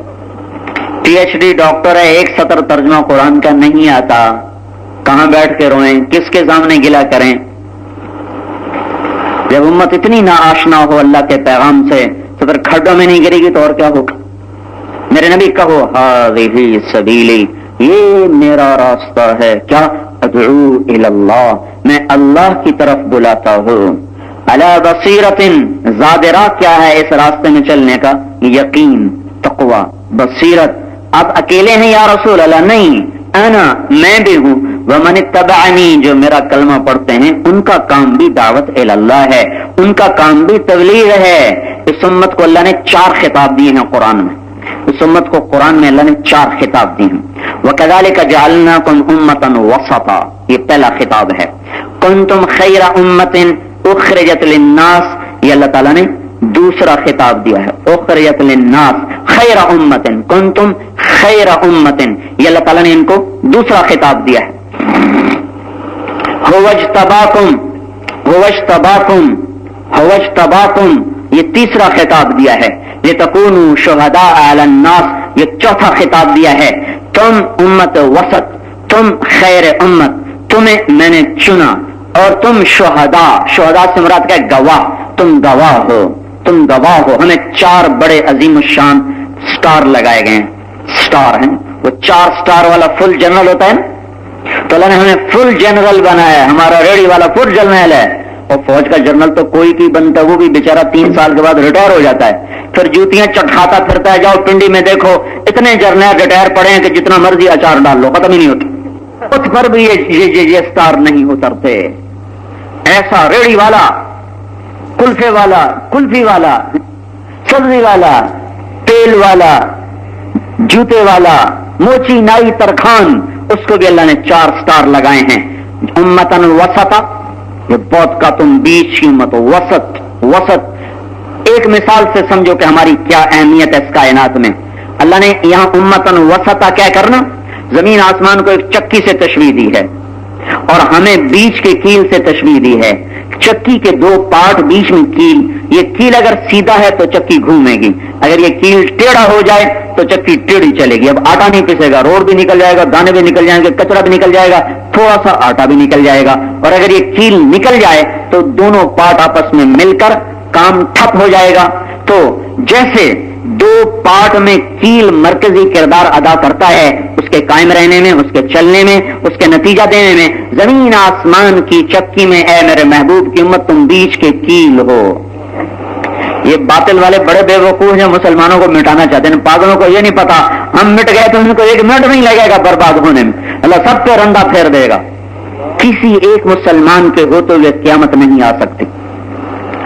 پی ایچ ڈی ڈاکٹر ہے، ایک سطر ترجمہ قرآن کا نہیں آتا، کہاں بیٹھ کے روئیں، کس کے سامنے گلا کریں؟ جب امت اتنی نا آشنا ہو اللہ کے پیغام سے تو پھر کھڈوں میں نہیں گرے گی تو اور کیا ہوگا؟ میرے نبی کہو ہذہ سبیلی، یہ میرا راستہ ہے، کیا؟ ادعو الی اللہ، میں اللہ کی طرف بلاتا ہوں۔ علی بصیرۃ، زادرہ کیا ہے اس راستے میں چلنے کا؟ یقین، تقوی، بصیرت۔ آپ اکیلے ہیں یا رسول اللہ؟ نہیں، انا، میں بھی ہوں، ومن اتبعنی، جو میرا کلمہ پڑھتے ہیں ان کا کام بھی دعوت الی اللہ ہے، ان کا کام بھی تبلیغ ہے۔ اس امت کو اللہ نے 4 خطاب دیے ہیں قرآن میں، اس امت کو قرآن میں اللہ نے 4 خطاب دیے ہیں۔ وَكَذَلِكَ جَعَلْنَاكُمْ أُمَّةً وَسَطًا، یہ پہلا خطاب ہے۔ كُنْتُمْ خَيْرَ أُمَّةٍ أُخْرِجَتْ لِلنَّاسِ، یہ اللہ تعالیٰ نے دوسرا خطاب دیا ہے، اخرجت للناس خیر امت، کنتم خیر امت، یہ اللہ تعالیٰ نے ان کو دوسرا خطاب دیا ہے۔ هو اجتباکم، یہ تیسرا خطاب دیا ہے۔ لتکونوا شہداء علی الناس، یہ چوتھا خطاب دیا ہے. تم امت وسط، تم خیر امت، تمہیں میں نے چنا، اور تم شہداء، شہداء سے مراد کیا ہے؟ گواہ. تم گواہ ہو، تم گواہ ہو. ہمیں 4 بڑے عظیم الشان سٹار لگائے گئے ہیں. سٹار ہیں وہ 4 سٹار والا فل جنرل ہوتا ہے نا، تو اللہ نے ہمیں فل جنرل بنایا ہے. ہمارا ریڈی والا فل جنرل ہے. اور فوج کا جنرل تو کوئی کی بنتا ہے، وہ بھی بیچارہ 3 سال کے بعد ریٹائر ہو جاتا ہے، پھر جوتیاں چٹکھاتا پھرتا ہے. جاؤ پنڈی میں دیکھو، اتنے جرنیل ریٹائر پڑے ہیں کہ جتنا مرضی اچار ڈال لو ختم ہی نہیں ہوتی. اس پر بھی یہ سٹار نہیں اترتے. ایسا ریڑی والا، کلفے والا، کلفی والا، سبزی والا، تیل والا، جوتے والا، موچی نائی ترخان، اس کو بھی اللہ نے 4 سٹار لگائے ہیں. امتن وسطا، یہ بہت کا تم بیچ کی امت ہو. وسط، وسط. ایک مثال سے سمجھو کہ ہماری کیا اہمیت ہے اس کائنات میں. اللہ نے یہاں امتن وسطا کیا کرنا، زمین آسمان کو ایک چکی سے تشبیہ دی ہے، اور ہمیں بیچ کے کیل سے تشبیہ دی ہے. چکی کے 2 پارٹ، بیچ میں کیل. یہ کیل اگر سیدھا ہے تو چکی گھومے گی، اگر یہ کیل ٹیڑھا ہو جائے تو چکی ٹیڑھی چلے گی. اب آٹا نہیں پسے گا، روڈ بھی نکل جائے گا، دانے بھی نکل جائیں گے، کچرا بھی نکل جائے گا، تھوڑا سا آٹا بھی نکل جائے گا. اور اگر یہ کیل نکل جائے تو دونوں پارٹ آپس میں مل کر کام ٹھپ ہو جائے گا. تو جیسے 2 پارٹ میں کیل مرکزی کردار ادا کرتا ہے اس کے قائم رہنے میں، اس کے چلنے میں، اس کے نتیجہ دینے میں، زمین آسمان کی چکی میں اے میرے محبوب کی امت تم بیچ کے کیل ہو. یہ باطل والے بڑے بے وقوف ہیں، مسلمانوں کو مٹانا چاہتے ہیں. پاگلوں کو یہ نہیں پتا ہم مٹ گئے تو ان کو 1 منٹ نہیں لگے گا برباد ہونے میں. اللہ سب پہ رندہ پھیر دے گا. کسی ایک مسلمان کے ہوتے ہوئے قیامت نہیں آ سکتی.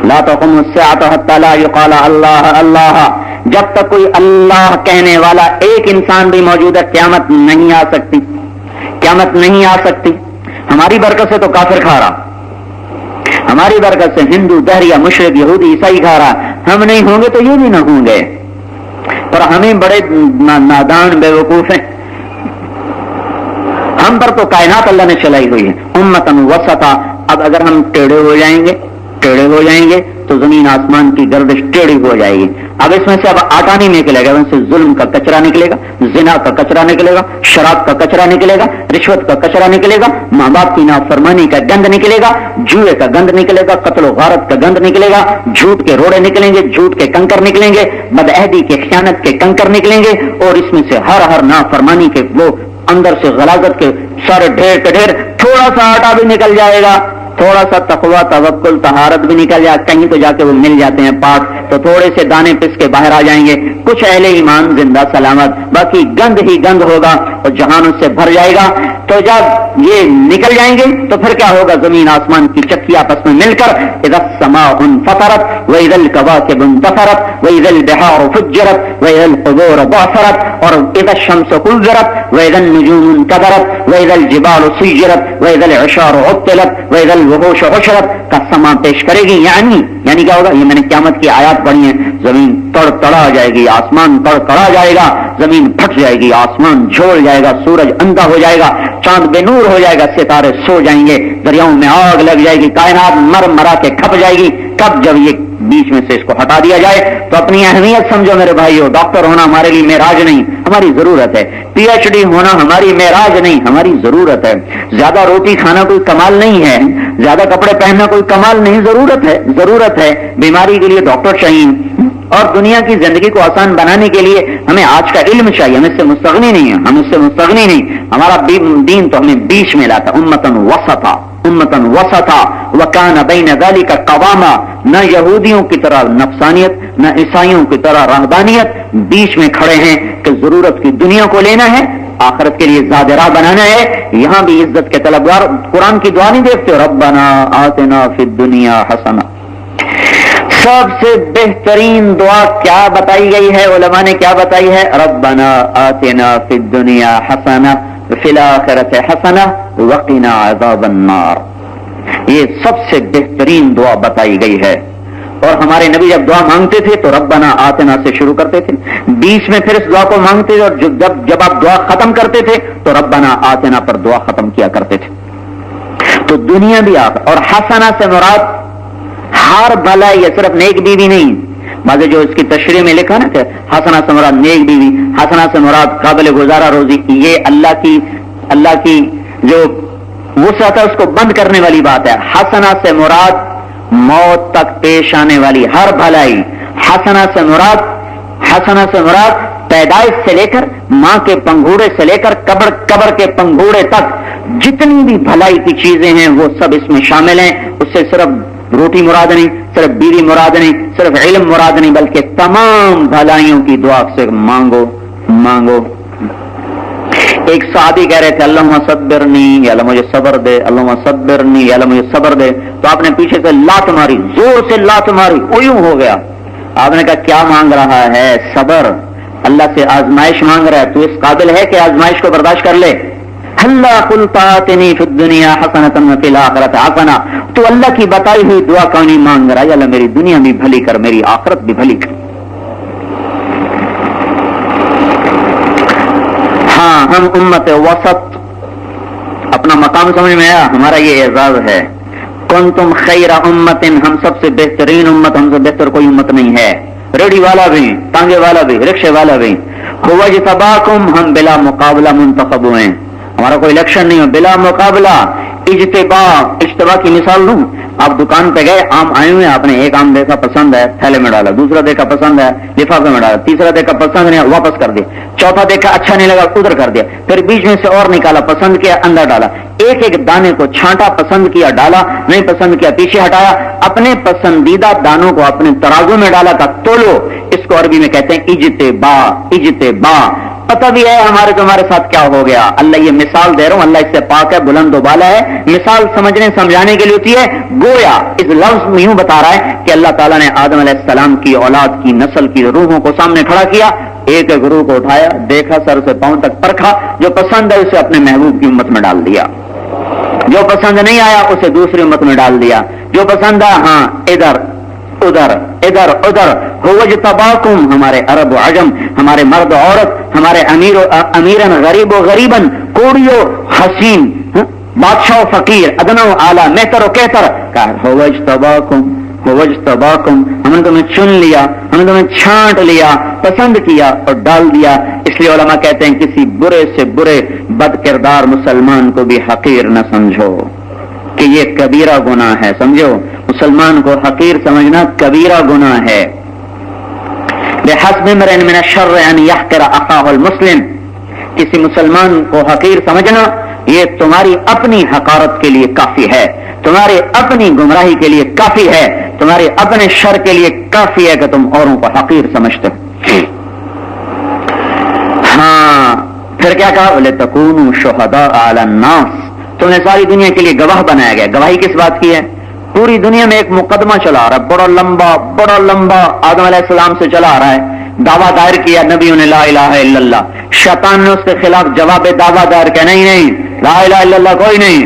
لا تقوم الساعة حتى لا يقال اللہ اللہ. جب تک کوئی اللہ کہنے والا ایک انسان بھی موجود ہے قیامت نہیں آ سکتی. قیامت نہیں آ سکتی. ہماری برکت سے تو کافر کھا رہا، ہماری برکت سے ہندو، دہریہ، مشرک، یہودی، عیسائی کھا رہا. ہم نہیں ہوں گے تو یہ بھی نہ ہوں گے. پر ہمیں بڑے نادان بے وقوف ہیں. ہم پر تو کائنات اللہ نے چلائی ہوئی ہے. امتن وسطا. اب اگر ہم ٹیڑھے ہو جائیں گے تو زمین آسمان کی گردش ٹیڑھی ہو جائے گی. اب اس میں سے اب آٹا نہیں نکلے گا، اس سے ظلم کا کچرا نکلے گا، زنا کا کچرا نکلے گا، شراب کا کچرا نکلے گا، رشوت کا کچرا نکلے گا، ماں باپ کی نافرمانی کا گند نکلے گا، جوئے کا گند نکلے گا، قتل و غارت کا گند نکلے گا، جھوٹ کے روڑے نکلیں گے، جھوٹ کے کنکر نکلیں گے، بدعہدی کے خیانت کے کنکر نکلیں گے. اور اس میں سے ہر نافرمانی کے وہ اندر سے غلاظت کے سارے ڈھیر کے ڈھیر. تھوڑا سا آٹا بھی نکل جائے گا، تھوڑا سا تقویٰ، توکل، طہارت بھی نکل جائے. کہیں تو جا کے وہ مل جاتے ہیں پاک، تو تھوڑے سے دانے پس کے باہر آ جائیں گے. کچھ اہل ایمان زندہ سلامت، باقی گند ہی گند ہوگا اور جہان اس سے بھر جائے گا. تو جب یہ نکل جائیں گے تو پھر کیا ہوگا؟ زمین آسمان کی چکی آپس میں مل کر اذا السماء انفطرت واذا الكواكب انتثرت واذا البحار فجرت واذا القبور بعثرت اور اذا الشمس كورت واذا النجوم انكدرت واذا الجبال سيرت واذا العشار عطلت واذا الوحوش حشرت کا سما پیش کرے گی. یعنی کیا ہوگا؟ یہ میں نے قیامت کی آیات پڑھی ہیں. زمین تڑتڑا جائے گی، آسمان تڑتڑا جائے گا، زمین پھٹ جائے گی، آسمان جھول جائے گا، سورج اندھا ہو جائے گا، چاند بے نور ہو جائے گا، ستارے سو جائیں گے، دریاؤں میں آگ لگ جائے گی، کائنات مر مرا کے کھپ جائے گی. کب؟ جب یہ بیچ میں سے اس کو ہٹا دیا جائے. تو اپنی اہمیت سمجھو میرے بھائیو. ڈاکٹر ہونا ہمارے لیے معراج نہیں، ہماری ضرورت ہے. PhD ہونا ہماری معراج نہیں، ہماری ضرورت ہے. زیادہ روٹی کھانا کوئی کمال نہیں ہے، زیادہ کپڑے پہننا کوئی کمال نہیں، ضرورت ہے. بیماری کے لیے ڈاکٹر چاہیے، اور دنیا کی زندگی کو آسان بنانے کے لیے ہمیں آج کا علم چاہیے. ہم اس سے مستغنی نہیں ہیں، ہمارا دین تو ہمیں بیچ میں لاتا. امتن وسطا وکان بین ذلک قواما. نہ یہودیوں کی طرح نفسانیت، نہ عیسائیوں کی طرح رہبانیت، بیچ میں کھڑے ہیں کہ ضرورت کی دنیا کو لینا ہے، آخرت کے لیے زاد راہ بنانا ہے. یہاں بھی عزت کے طلبگار. قرآن کی دعا نہیں دیکھتے؟ ربنا آتنا فی الدنیا حسنہ. سب سے بہترین دعا کیا بتائی گئی ہے؟ علماء نے کیا بتائی ہے؟ ربنا آتنا فی الدنیا حسنہ وفی الآخرۃ حسنہ وقنا عذاب النار. یہ سب سے بہترین دعا بتائی گئی ہے. اور ہمارے نبی جب دعا مانگتے تھے تو ربنا آتنا سے شروع کرتے تھے، بیچ میں پھر اس دعا کو مانگتے تھے، اور جب آپ دعا ختم کرتے تھے تو ربنا آتنا پر دعا ختم کیا کرتے تھے. تو دنیا بھی اور حسنہ سے مراد ہر بھلا، یہ صرف نیک بیوی نہیں، بعض جو اس کی تشریح میں لکھا نا کہ حسنہ سے مراد نیک بیوی، حسنہ سے مراد قابل گزارا روزی، یہ اللہ کی جو وسعت ہے اس کو بند کرنے والی بات ہے. حسنہ سے مراد موت تک پیش آنے والی ہر بھلائی. حسنہ سے مراد پیدائش سے لے کر ماں کے پنگھوڑے سے لے کر قبر کے پنگھوڑے تک جتنی بھی بھلائی کی چیزیں ہیں وہ سب اس میں شامل ہیں. اس سے صرف روٹی مراد نہیں، صرف بیوی مراد نہیں، صرف علم مراد نہیں، بلکہ تمام بھلائیوں کی دعا سے مانگو. ایک صحابی کہہ رہے تھے اللہم صبرنی، یا اللہ مجھے صبر دے، اللہم صبرنی، یا اللہ مجھے صبر دے. تو آپ نے پیچھے سے لات ماری، زور سے لات ماری، یوں ہو گیا. آپ نے کہا کیا مانگ رہا ہے؟ صبر. اللہ سے آزمائش مانگ رہا ہے. تو اس قابل ہے کہ آزمائش کو برداشت کر لے. اللہ قلت آتنی فی الدنیا حسنۃ وفی الآخرۃ حسنہ. تو اللہ کی بتائی ہوئی دعا کیوں نہیں مانگ رہا؟ یا اللہ میری دنیا بھی بھلی کر، میری آخرت بھی بھلی کر. ہاں ہم امت وسط، اپنا مقام سمجھ میں آیا؟ ہمارا یہ اعزاز ہے. کنتم خیر امت، ہم سب سے بہترین امت، ہم سے بہتر کوئی امت نہیں ہے. ریڈی والا بھی، ٹانگے والا بھی، رکشے والا بھی. هو اجتباکم، ہم بلا مقابلہ منتخب ہوئے ہیں. ہمارا کوئی الیکشن نہیں ہو، بلا مقابلہ. اجتبا کی مثال دوں. آپ دکان پہ گئے، آم آئے ہوئے، آپ نے ایک آم دیکھا پسند ہے، تھیلے میں ڈالا. دوسرا دیکھا پسند ہے، لفافے میں ڈالا. تیسرا دیکھا پسند نہیں، واپس کر دیا. چوتھا دیکھا اچھا نہیں لگا، ادھر کر دیا. پھر بیچ میں سے اور نکالا، پسند کیا، اندر ڈالا. ایک ایک دانے کو چھانٹا، پسند کیا ڈالا، نہیں پسند کیا پیچھے ہٹایا. اپنے پسندیدہ دانوں کو اپنے ترازو میں ڈالا تھا. تولو. اس کو عربی میں کہتے ہیں اجتبا. پتہ بھی ہے ہمارے تمہارے ساتھ کیا ہو گیا. اللہ یہ مثال دے رہا ہوں، اللہ اس سے پاک ہے، بلند و بالا ہے. مثال سمجھنے سمجھانے کے لیے ہوتی ہے. گویا اس لفظ میں یوں بتا رہا ہے کہ اللہ تعالیٰ نے آدم علیہ السلام کی اولاد کی نسل کی روحوں کو سامنے کھڑا کیا. ایک ایک روح کو اٹھایا، دیکھا، سر سے پاؤں تک پرکھا. جو پسند ہے اسے اپنے محبوب کی امت میں ڈال دیا، جو پسند نہیں آیا اسے دوسری امت میں ڈال دیا. جو پسند آیا ہاں ادھر. هو اجتباکم، ہمارے عرب و عجم، ہمارے مرد و عورت، ہمارے امیرن غریب و غریبن، کوڑی و حسین، بادشاہ و فقیر، ادنا و اعلیٰ، مہتر و کہتر. هو اجتباکم، ہم نے تمہیں چن لیا، ہم نے تمہیں چھانٹ لیا، پسند کیا اور ڈال دیا. اس لیے علماء کہتے ہیں کسی برے سے برے بد کردار مسلمان کو بھی حقیر نہ سمجھو کہ یہ کبیرہ گناہ ہے. سمجھو، مسلمان کو حقیر سمجھنا کبیرہ گناہ ہے. بحسب امرئ من الشر ان يحقر اخاه المسلم، کسی مسلمان کو حقیر سمجھنا یہ تمہاری اپنی حقارت کے لیے کافی ہے، تمہاری اپنی گمراہی کے لیے کافی ہے، تمہارے اپنے شر کے لیے کافی ہے کہ تم اوروں کو حقیر سمجھتے ہو. ہاں پھر کیا کہا؟ وَلِتَكُونُوا شُهَدَاءَ عَلَى النَّاسِ، تمہیں ساری دنیا کے لیے گواہ بنایا گیا. گواہی کس بات کی ہے؟ پوری دنیا میں ایک مقدمہ چلا آ رہا ہے، بڑا لمبا آدم علیہ السلام سے چلا آ رہا ہے. دعویٰ دائر کیا نبیوں نے لا الہ الا اللہ. شیطان نے اس کے خلاف جواب دعویٰ دائر کیا نہیں لا الہ الا اللہ کوئی نہیں.